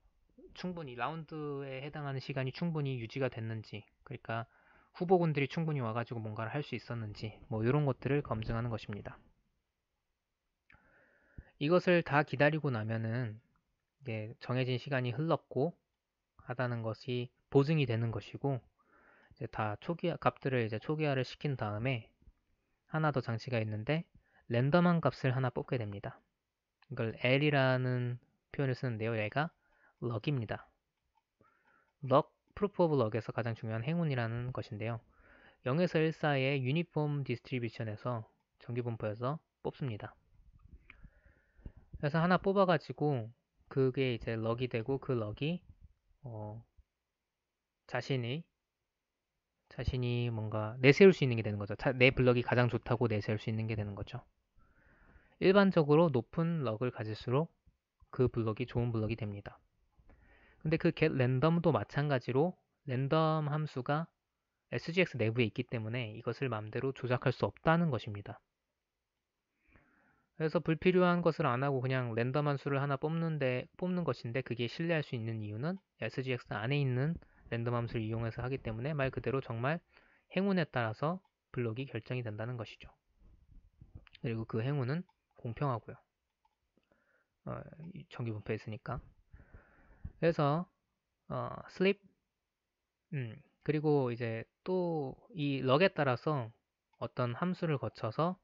해당하는 시간이 충분히 유지가 됐는지, 그러니까 후보군들이 충분히 와가지고 뭔가를 할 수 있었는지, 뭐 이런 것들을 검증하는 것입니다. 이것을 다 기다리고 나면은 이제 정해진 시간이 흘렀고 하다는 것이 보증이 되는 것이고, 이제 다 값들을 이제 초기화를 시킨 다음에 하나 더 장치가 있는데 랜덤한 값을 하나 뽑게 됩니다. 이걸 L이라는 표현을 쓰는데요. 얘가 log입니다. log, proof of log에서 가장 중요한 행운이라는 것인데요. 0에서 1 사이의 유니폼 디스트리뷰션에서 정기분포에서 뽑습니다. 그래서 하나 뽑아가지고 그게 이제 log이 되고 그 log이 자신이 뭔가 내세울 수 있는 게 되는 거죠. 내 블럭이 가장 좋다고 내세울 수 있는 게 되는 거죠. 일반적으로 높은 럭을 가질수록 그 블럭이 좋은 블럭이 됩니다. 근데 그 getRandom도 마찬가지로 랜덤 함수가 SGX 내부에 있기 때문에 이것을 마음대로 조작할 수 없다는 것입니다. 그래서 불필요한 것을 안 하고 그냥 랜덤 함수를 하나 뽑는 것인데 그게 신뢰할 수 있는 이유는 SGX 안에 있는 랜덤 함수를 이용해서 하기 때문에 말 그대로 정말 행운에 따라서 블록이 결정이 된다는 것이죠. 그리고 그 행운은 공평하고요. 정기분포에 있으니까. 그래서 sleep 그리고 이제 또 이 럭에 따라서 어떤 함수를 거쳐서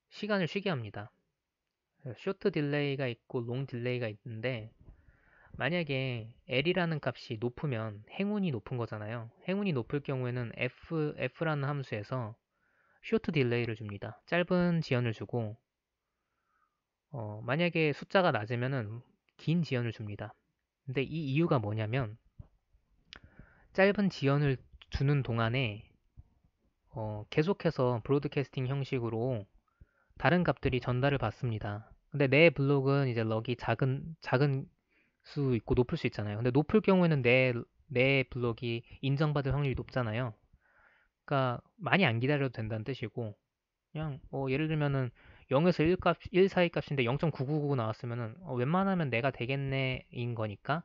시간을 쉬게 합니다. 쇼트 딜레이가 있고 롱 딜레이가 있는데 만약에 L이라는 값이 높으면 행운이 높은 거잖아요. 행운이 높을 경우에는 F라는 함수에서 쇼트 딜레이를 줍니다. 짧은 지연을 주고 만약에 숫자가 낮으면은 긴 지연을 줍니다. 근데 이 이유가 뭐냐면 짧은 지연을 주는 동안에 계속해서 브로드캐스팅 형식으로 다른 값들이 전달을 받습니다. 근데 내 블록은 이제 럭이 작은 수 있고 높을 수 있잖아요. 근데 높을 경우에는 내 블록이 인정받을 확률이 높잖아요. 그러니까 많이 안 기다려도 된다는 뜻이고 그냥 예를 들면은 0에서 1 사이 값인데 0.999 나왔으면은 웬만하면 내가 되겠네인 거니까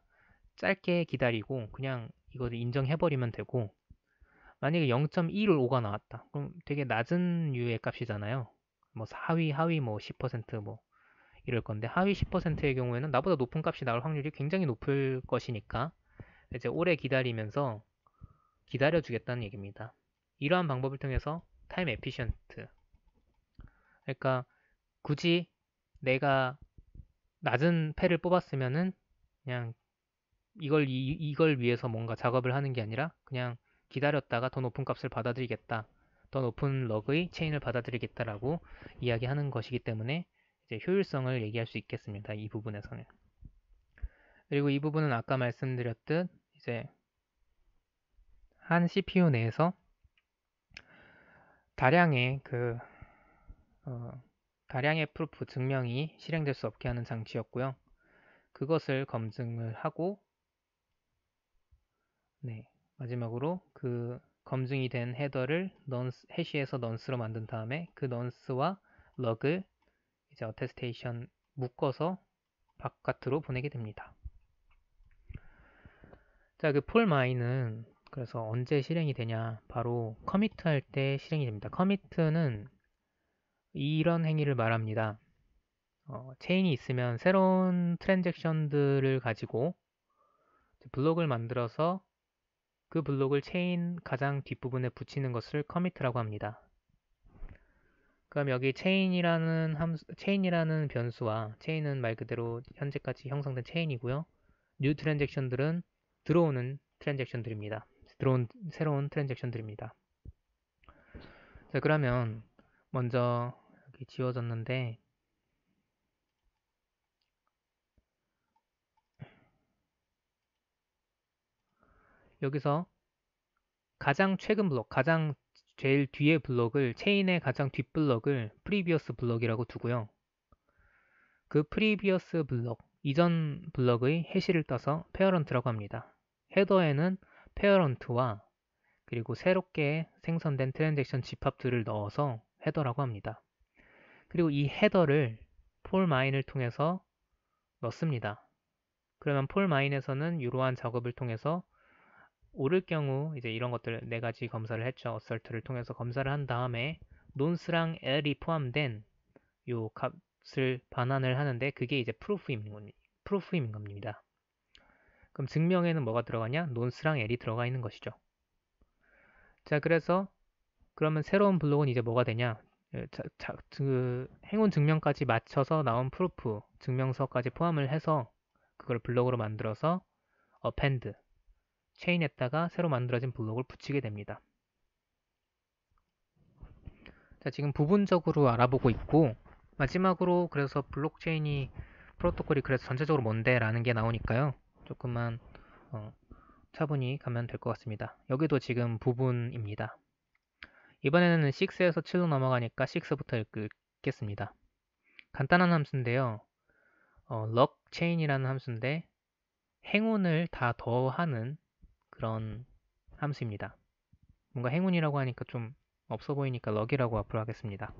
짧게 기다리고 그냥 이거를 인정해버리면 되고 만약에 0.155가 나왔다. 그럼 되게 낮은 유의 값이잖아요. 뭐 하위 뭐 10%뭐 이럴 건데 하위 10%의 경우에는 나보다 높은 값이 나올 확률이 굉장히 높을 것이니까 이제 오래 기다리면서 기다려주겠다는 얘기입니다. 이러한 방법을 통해서 타임 에피션트 그러니까 굳이 내가 낮은 패를 뽑았으면은 그냥 이걸 위해서 뭔가 작업을 하는 게 아니라 그냥 기다렸다가 더 높은 값을 받아들이겠다. 더 높은 럭의 체인을 받아들이겠다라고 이야기하는 것이기 때문에 이제 효율성을 얘기할 수 있겠습니다. 이 부분에서는. 그리고 이 부분은 아까 말씀드렸듯 이제 한 CPU 내에서 다량의 다량의 프루프 증명이 실행될 수 없게 하는 장치였고요. 그것을 검증을 하고 마지막으로 그 검증이 된 헤더를 해시에서 넌스로 만든 다음에 그 넌스와 럭을 이제 어테스테이션 묶어서 바깥으로 보내게 됩니다. 자, 그 폴마인은 그래서 언제 실행이 되냐? 바로 커미트 할 때 실행이 됩니다. 커미트는 이런 행위를 말합니다. 체인이 있으면 새로운 트랜잭션들을 가지고 블록을 만들어서 그 블록을 체인 가장 뒷부분에 붙이는 것을 커미트라고 합니다. 그럼 여기 체인이라는 변수와 체인은 말 그대로 현재까지 형성된 체인이고요. 뉴 트랜잭션들은 들어오는 트랜잭션들입니다. 새로운 트랜잭션들입니다. 자, 그러면 먼저 여기 지워졌는데 여기서 가장 최근 블록, 가장 제일 뒤의 블록을 체인의 가장 뒷 블록을 프리비어스 블록이라고 두고요. 그 프리비어스 블록, 이전 블록의 해시를 떠서 페어런트라고 합니다. 헤더에는 페어런트와 그리고 새롭게 생성된 트랜잭션 집합들을 넣어서 헤더라고 합니다. 그리고 이 헤더를 폴마인을 통해서 넣습니다. 그러면 폴마인에서는 이러한 작업을 통해서 오를 경우 이제 이런 것들 네 가지 검사를 했죠. 어설트를 통해서 검사를 한 다음에 논스랑 L이 포함된 요 값을 반환을 하는데 그게 이제 프루프인 겁니다. 그럼 증명에는 뭐가 들어가냐? 논스랑 L이 들어가 있는 것이죠. 자, 그래서 그러면 새로운 블록은 이제 뭐가 되냐? 그 행운 증명까지 맞춰서 나온 프루프, 증명서까지 포함을 해서 그걸 블록으로 만들어서 append, 체인에다가 새로 만들어진 블록을 붙이게 됩니다. 자, 지금 부분적으로 알아보고 있고 마지막으로 그래서 블록체인이 프로토콜이 그래서 전체적으로 뭔데 라는 게 나오니까요. 조금만 차분히 가면 될 것 같습니다. 여기도 지금 부분입니다. 이번에는 6에서 7로 넘어가니까 6부터 읽겠습니다. 간단한 함수인데요. logchain이라는 함수인데 행운을 다 더하는 그런 함수입니다. 뭔가 행운이라고 하니까 좀 없어 보이니까 log이라고 앞으로 하겠습니다.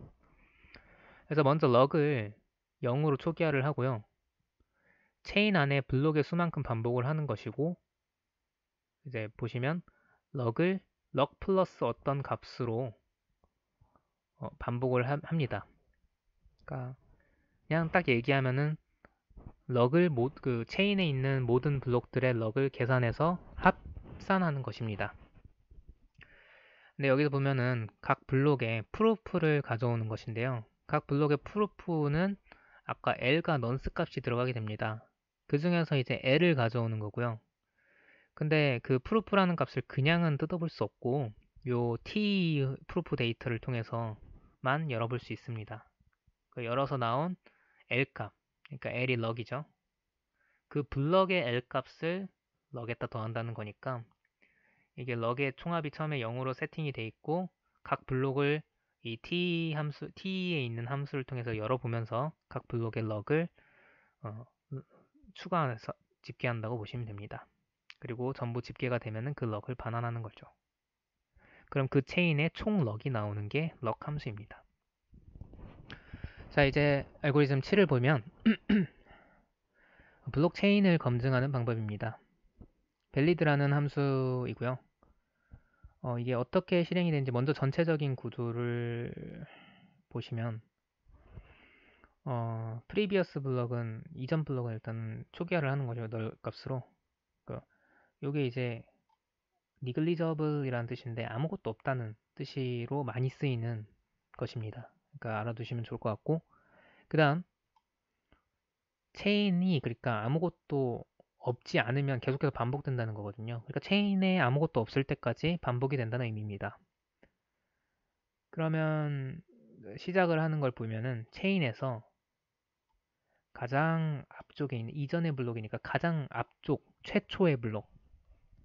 그래서 먼저 log을 0으로 초기화를 하고요. 체인 안에 블록의 수만큼 반복을 하는 것이고 이제 보시면 log을 log 플러스 어떤 값으로 반복을 합니다. 그러니까 그냥 딱 얘기하면은 log을 그 체인에 있는 모든 블록들의 log을 계산해서 합산하는 것입니다. 근데 여기서 보면은 각 블록에 프루프를 가져오는 것인데요. 각 블록의 프루프는 아까 L과 넌스 값이 들어가게 됩니다. 그 중에서 이제 L을 가져오는 거고요. 근데 그 프루프라는 값을 그냥은 뜯어볼 수 없고 요 T 프루프 데이터를 통해서만 열어볼 수 있습니다. 그 열어서 나온 L 값, 그러니까 L이 log이죠. 그 블럭의 L 값을 log에다 더한다는 거니까 이게 log의 총합이 처음에 0으로 세팅이 돼 있고 각 블록을 이 t에 있는 함수를 통해서 열어보면서 각 블록의 log을 추가해서 집계한다고 보시면 됩니다. 그리고 전부 집계가 되면은 그 log을 반환하는 거죠. 그럼 그 체인의 총 log이 나오는 게 log 함수입니다. 자, 이제 알고리즘 7을 보면 블록체인을 검증하는 방법입니다. valid라는 함수이고요. 이게 어떻게 실행이 되는지 먼저 전체적인 구조를 보시면 previous 블럭은 이전 블럭은 일단 초기화를 하는 거죠. 널 값으로. 요게 이제 negligible 이라는 뜻인데 아무것도 없다는 뜻으로 많이 쓰이는 것입니다. 그러니까 알아두시면 좋을 것 같고 그 다음 체인이 그러니까 아무것도 없지 않으면 계속해서 반복된다는 거거든요. 그러니까 체인에 아무것도 없을 때까지 반복이 된다는 의미입니다. 그러면 시작을 하는 걸 보면은 체인에서 가장 앞쪽에 있는 이전의 블록이니까 가장 앞쪽 최초의 블록,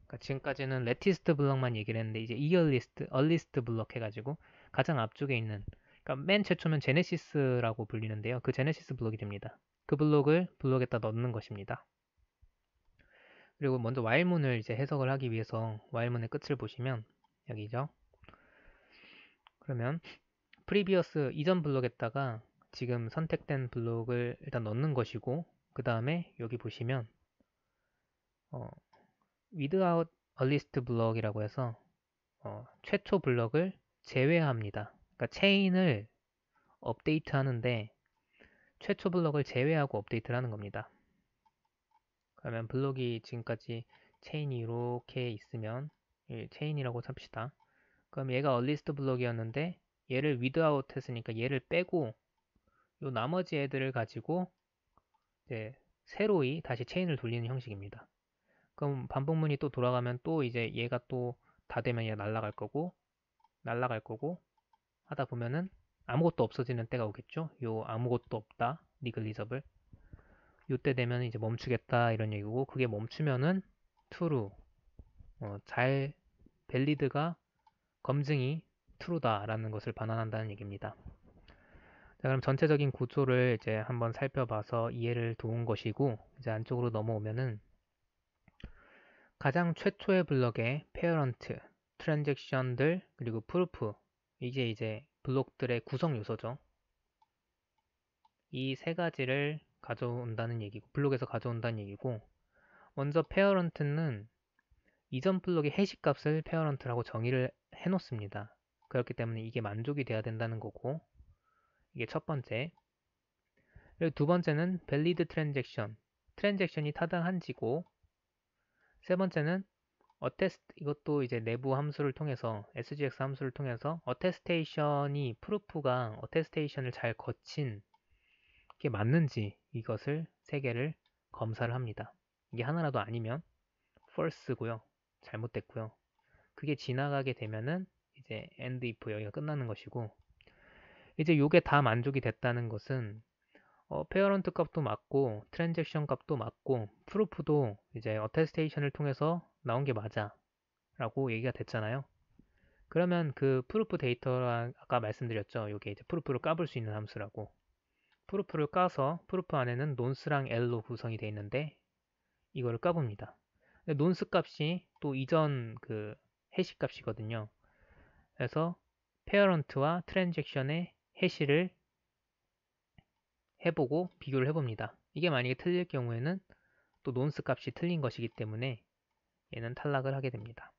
그러니까 지금까지는 레티스트 블록만 얘기를 했는데 이제 earliest 블록 해가지고 가장 앞쪽에 있는 그러니까 맨 최초면 제네시스라고 불리는데요. 그 제네시스 블록이 됩니다. 그 블록을 블록에다 넣는 것입니다. 그리고 먼저 while문을 이제 해석을 하기 위해서 while문의 끝을 보시면 여기죠. 그러면 previous 이전 블록에다가 지금 선택된 블록을 일단 넣는 것이고, 그 다음에 여기 보시면 without a list 블록이라고 해서 최초 블록을 제외합니다. 그러니까 체인을 업데이트 하는데 최초 블록을 제외하고 업데이트를 하는 겁니다. 그러면 블록이 지금까지 체인이 이렇게 있으면 체인이라고 삽시다. 그럼 얘가 얼리스트 블록이었는데 얘를 without 했으니까 얘를 빼고 요 나머지 애들을 가지고 이제 새로이 다시 체인을 돌리는 형식입니다. 그럼 반복문이 또 돌아가면 또 이제 얘가 또 다 되면 얘가 날아갈 거고 하다 보면은 아무것도 없어지는 때가 오겠죠. 요 아무것도 없다 니글리저블 요때 되면 이제 멈추겠다 이런 얘기고, 그게 멈추면은 true 잘 밸리드가 검증이 true다 라는 것을 반환한다는 얘기입니다. 자, 그럼 전체적인 구조를 이제 한번 살펴봐서 이해를 도운 것이고, 이제 안쪽으로 넘어오면은 가장 최초의 블럭의 페어런트, 트랜잭션들, 그리고 프루프, 이게 이제 블록들의 구성 요소죠. 이 세 가지를 가져온다는 얘기고, 블록에서 가져온다는 얘기고, 먼저 페어런트는 이전 블록의 해시값을 페어런트라고 정의를 해놓습니다. 그렇기 때문에 이게 만족이 돼야 된다는 거고, 이게 첫 번째. 그리고 두 번째는 valid transaction, 트랜잭션이 타당한지고, 세 번째는 이것도 이제 내부 함수를 통해서 SGX 함수를 통해서 어테스테이션이 프루프가 어테스테이션을 잘 거친 게 맞는지 이것을 세 개를 검사를 합니다. 이게 하나라도 아니면 false고요. 잘못됐고요. 그게 지나가게 되면은 이제 end if 여기가 끝나는 것이고, 이제 요게 다 만족이 됐다는 것은 페어런트 값도 맞고 트랜잭션 값도 맞고 프루프도 이제 어테스테이션을 통해서 나온 게 맞아 라고 얘기가 됐잖아요. 그러면 그 프루프 데이터가 아까 말씀드렸죠. 이게 이제 프루프를 까볼 수 있는 함수라고. 프루프를 까서 프루프 안에는 논스랑 L로 구성이 되어 있는데 이거를 까봅니다. 논스 값이 또 이전 그 해시 값이거든요. 그래서 페어런트와 트랜잭션의 해시를 해보고 비교를 해봅니다. 이게 만약에 틀릴 경우에는 또 논스 값이 틀린 것이기 때문에 얘는 탈락을 하게 됩니다.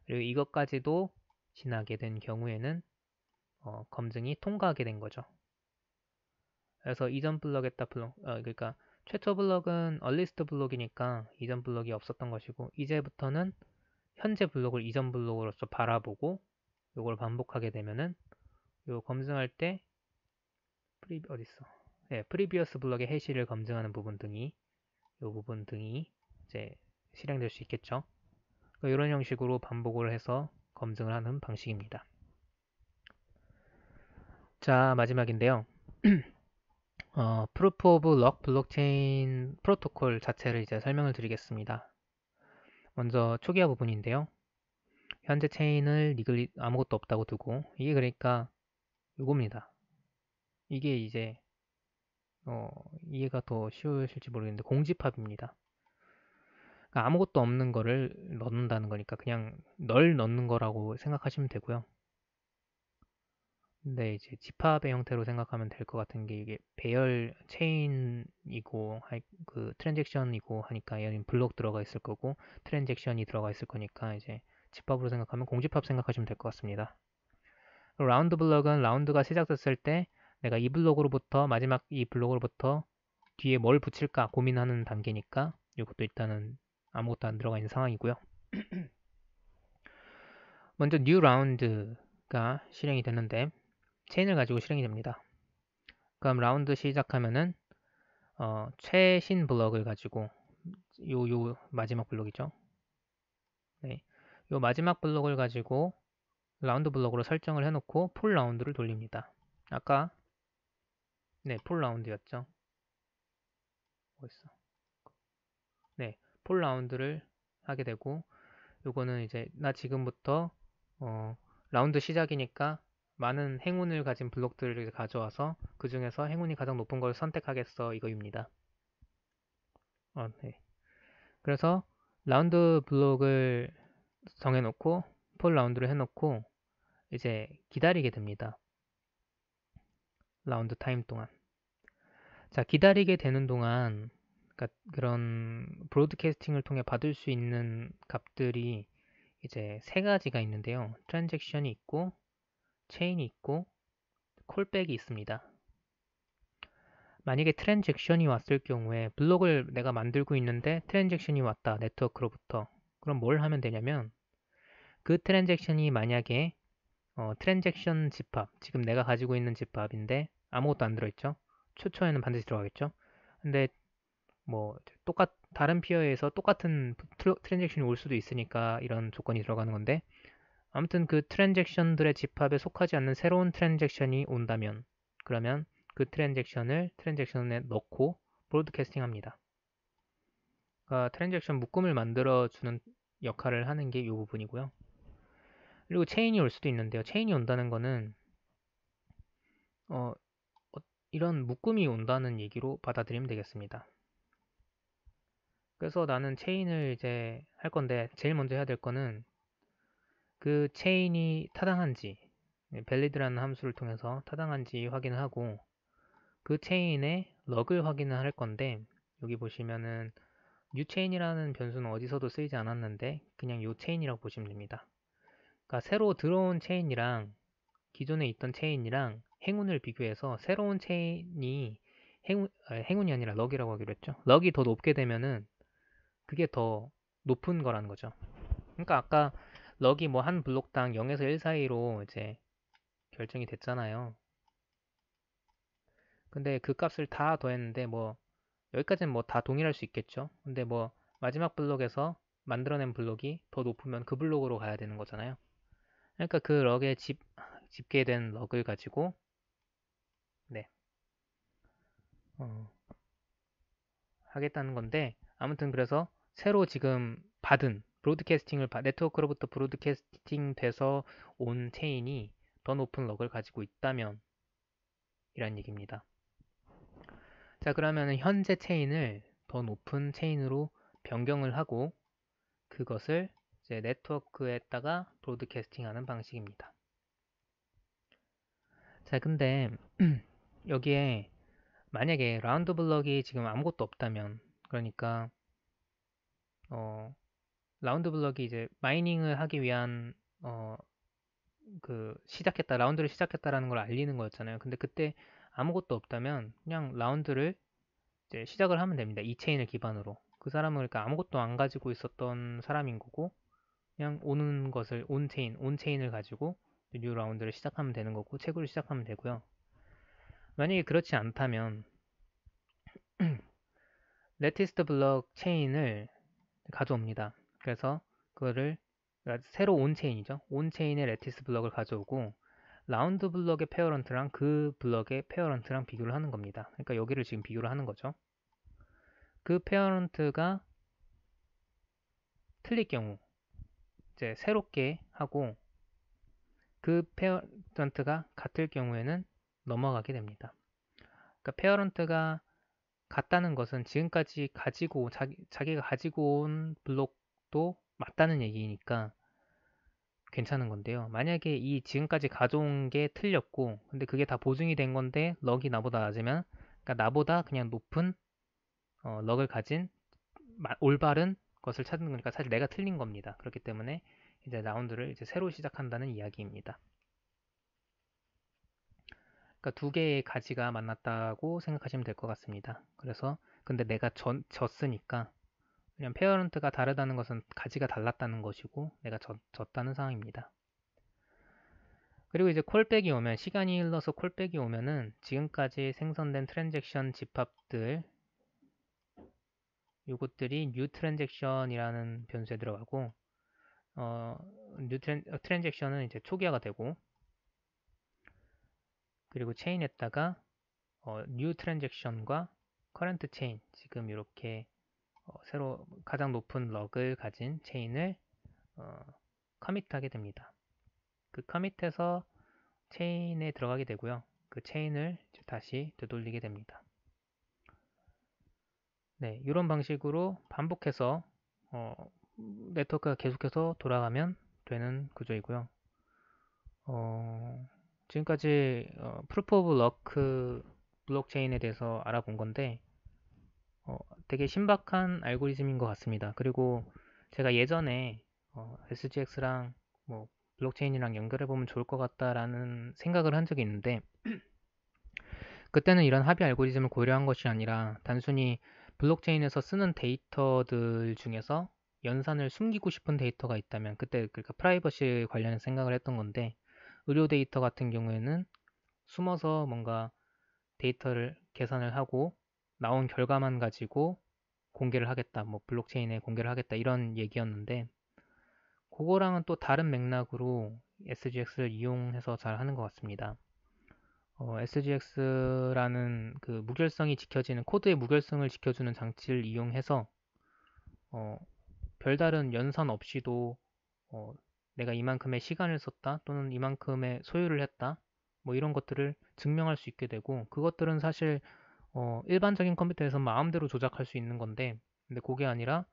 그리고 이것까지도 지나게 된 경우에는 검증이 통과하게 된 거죠. 그래서 이전 블럭에다 그러니까 최초 블럭은 얼리스트 블럭이니까 이전 블럭이 없었던 것이고, 이제부터는 현재 블럭을 이전 블럭으로서 바라보고 이걸 반복하게 되면은 요 검증할 때 어딨어? 네, 프리비어스 블럭의 해시를 검증하는 부분 등이 요 부분 등이 이제 실행될 수 있겠죠. 이런 형식으로 반복을 해서 검증을 하는 방식입니다. 자, 마지막인데요. 프루프 오브 럭 블록체인 프로토콜 자체를 이제 설명을 드리겠습니다. 먼저 초기화 부분인데요. 현재 체인을 아무것도 없다고 두고, 이게 그러니까 이겁니다. 이게 이제 이해가 더 쉬우실지 모르겠는데 공집합입니다. 그러니까 아무것도 없는 거를 넣는다는 거니까 그냥 널 넣는 거라고 생각하시면 되고요. 근데 이제 집합의 형태로 생각하면 될 것 같은 게, 이게 배열 체인이고 그 트랜잭션이고 하니까 얘는 블록 들어가 있을 거고 트랜잭션이 들어가 있을 거니까 이제 집합으로 생각하면 공집합 생각하시면 될 것 같습니다. 라운드 블럭은 라운드가 시작됐을 때 내가 이 블록으로부터 마지막 이 블록으로부터 뒤에 뭘 붙일까 고민하는 단계니까 이것도 일단은 아무것도 안 들어가 있는 상황이고요. 먼저 new round가 실행이 되는데 체인을 가지고 실행이 됩니다. 그럼 라운드 시작하면은 최신 블럭을 가지고 요 마지막 블록이죠. 네, 요 마지막 블록을 가지고 라운드 블록으로 설정을 해놓고 풀 라운드를 돌립니다. 아까 네, 풀 라운드였죠. 뭐였어? 네, 풀 라운드를 하게 되고, 요거는 이제 나 지금부터 라운드 시작이니까 많은 행운을 가진 블록들을 가져와서 그 중에서 행운이 가장 높은 걸 선택하겠어 이거입니다. 네. 그래서 라운드 블록을 정해놓고 폴 라운드를 해놓고 이제 기다리게 됩니다. 라운드 타임 동안. 자, 기다리게 되는 동안 그러니까 그런 브로드캐스팅을 통해 받을 수 있는 값들이 이제 세 가지가 있는데요. 트랜잭션이 있고 체인이 있고 콜백이 있습니다. 만약에 트랜잭션이 왔을 경우에 블록을 내가 만들고 있는데 트랜잭션이 왔다 네트워크로부터 그럼 뭘 하면 되냐면 그 트랜잭션이 만약에 트랜잭션 집합 지금 내가 가지고 있는 집합인데 아무것도 안 들어있죠. 초초에는 반드시 들어가겠죠. 근데 뭐 다른 피어에서 똑같은 트랜잭션이 올 수도 있으니까 이런 조건이 들어가는 건데 아무튼 그 트랜잭션들의 집합에 속하지 않는 새로운 트랜잭션이 온다면 그러면 그 트랜잭션을 트랜잭션에 넣고 브로드캐스팅 합니다. 그러니까 트랜잭션 묶음을 만들어주는 역할을 하는 게 이 부분이고요. 그리고 체인이 올 수도 있는데요. 체인이 온다는 거는 이런 묶음이 온다는 얘기로 받아들이면 되겠습니다. 그래서 나는 체인을 이제 할 건데 제일 먼저 해야 될 거는 그 체인이 타당한지 밸리드라는 함수를 통해서 타당한지 확인을 하고 그 체인의 럭을 확인을 할 건데 여기 보시면은 newchain이라는 변수는 어디서도 쓰이지 않았는데 그냥 요 체인이라고 보시면 됩니다. 그러니까 새로 들어온 체인이랑 기존에 있던 체인이랑 행운을 비교해서 새로운 체인이 행운이 아니라 럭이라고 하기로 했죠. 럭이 더 높게 되면은 그게 더 높은 거라는 거죠. 그러니까 아까 럭이 뭐 한 블록당 0에서 1 사이로 이제 결정이 됐잖아요. 근데 그 값을 다 더했는데 뭐 여기까지는 뭐 다 동일할 수 있겠죠. 근데 뭐 마지막 블록에서 만들어낸 블록이 더 높으면 그 블록으로 가야 되는 거잖아요. 그러니까 그 럭에 집계된 럭을 가지고 네, 하겠다는 건데 아무튼 그래서 새로 지금 받은 네트워크로부터 브로드캐스팅 돼서 온 체인이 더 높은 럭을 가지고 있다면 이란 얘기입니다. 자, 그러면 현재 체인을 더 높은 체인으로 변경을 하고 그것을 이제 네트워크에다가 브로드캐스팅하는 방식입니다. 자, 근데 여기에 만약에 라운드 블럭이 지금 아무것도 없다면 그러니까 라운드 블럭이 이제 마이닝을 하기 위한 라운드를 시작했다라는 걸 알리는 거였잖아요. 근데 그때 아무것도 없다면 그냥 라운드를 이제 시작을 하면 됩니다. 이 체인을 기반으로. 그 사람은 그러니까 아무것도 안 가지고 있었던 사람인 거고 그냥 오는 것을 온체인을 가지고 뉴 라운드를 시작하면 되는 거고 채굴을 시작하면 되고요. 만약에 그렇지 않다면 레티스트 블럭 체인을 가져옵니다. 그래서 그거를 새로 온 체인이죠. 온 체인의 레티스 블럭을 가져오고 라운드 블럭의 페어런트랑 그 블럭의 페어런트랑 비교를 하는 겁니다. 그러니까 여기를 지금 비교를 하는 거죠. 그 페어런트가 틀릴 경우 이제 새롭게 하고 그 페어런트가 같을 경우에는 넘어가게 됩니다. 그러니까 페어런트가 같다는 것은 지금까지 자기가 가지고 온 블록도 맞다는 얘기니까 괜찮은 건데요. 만약에 이 지금까지 가져온 게 틀렸고 근데 그게 다 보증이 된 건데 럭이 나보다 낮으면 그러니까 나보다 그냥 높은 럭을 가진 올바른 것을 찾는 거니까 사실 내가 틀린 겁니다. 그렇기 때문에 이제 라운드를 이제 새로 시작한다는 이야기입니다. 그러니까 두 개의 가지가 만났다고 생각하시면 될 것 같습니다. 그래서 근데 내가 졌으니까 그냥 페어런트가 다르다는 것은 가지가 달랐다는 것이고 내가 졌다는 상황입니다. 그리고 이제 콜백이 오면 시간이 흘러서 콜백이 오면은 지금까지 생성된 트랜잭션 집합들 요것들이 new transaction이라는 변수에 들어가고 트랜잭션은 이제 초기화가 되고 그리고 체인에다가 new transaction과 current chain 지금 이렇게 새로 가장 높은 럭을 가진 체인을 커밋하게 됩니다. 그 커밋에서 체인에 들어가게 되고요. 그 체인을 다시 되돌리게 됩니다. 네, 이런 방식으로 반복해서 네트워크가 계속해서 돌아가면 되는 구조이고요. 지금까지 프루프 오브 러크 블록체인에 대해서 알아본 건데 되게 신박한 알고리즘인 것 같습니다. 그리고 제가 예전에 SGX랑 뭐 블록체인이랑 연결해보면 좋을 것 같다라는 생각을 한 적이 있는데 그때는 이런 합의 알고리즘을 고려한 것이 아니라 단순히 블록체인에서 쓰는 데이터들 중에서 연산을 숨기고 싶은 데이터가 있다면 그때 그러니까 프라이버시 관련해서 생각을 했던 건데 의료 데이터 같은 경우에는 숨어서 뭔가 데이터를 계산을 하고 나온 결과만 가지고 공개를 하겠다, 뭐 블록체인에 공개를 하겠다 이런 얘기였는데 그거랑은 또 다른 맥락으로 SGX를 이용해서 잘 하는 것 같습니다. SGX라는 그 무결성이 지켜지는 코드의 무결성을 지켜주는 장치를 이용해서 어, 별다른 연산 없이도 어, 내가 이만큼의 시간을 썼다 또는 이만큼의 소요를 했다 뭐 이런 것들을 증명할 수 있게 되고 그것들은 사실 일반적인 컴퓨터에서 마음대로 조작할 수 있는 건데 근데 그게 아니라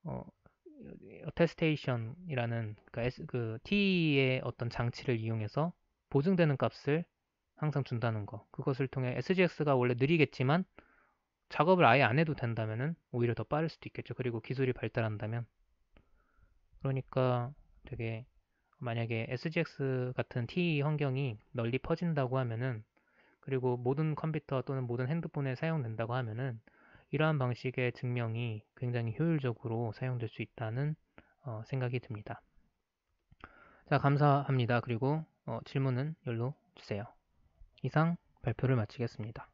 어, 어테스테이션이라는 그 T의 어떤 장치를 이용해서 보증되는 값을 항상 준다는 거. 그것을 통해 SGX가 원래 느리겠지만 작업을 아예 안 해도 된다면은 오히려 더 빠를 수도 있겠죠. 그리고 기술이 발달한다면. 그러니까 되게 만약에 SGX 같은 T 환경이 널리 퍼진다고 하면은 그리고 모든 컴퓨터 또는 모든 핸드폰에 사용된다고 하면은 이러한 방식의 증명이 굉장히 효율적으로 사용될 수 있다는 생각이 듭니다. 자, 감사합니다. 그리고 질문은 열로 주세요. 이상 발표를 마치겠습니다.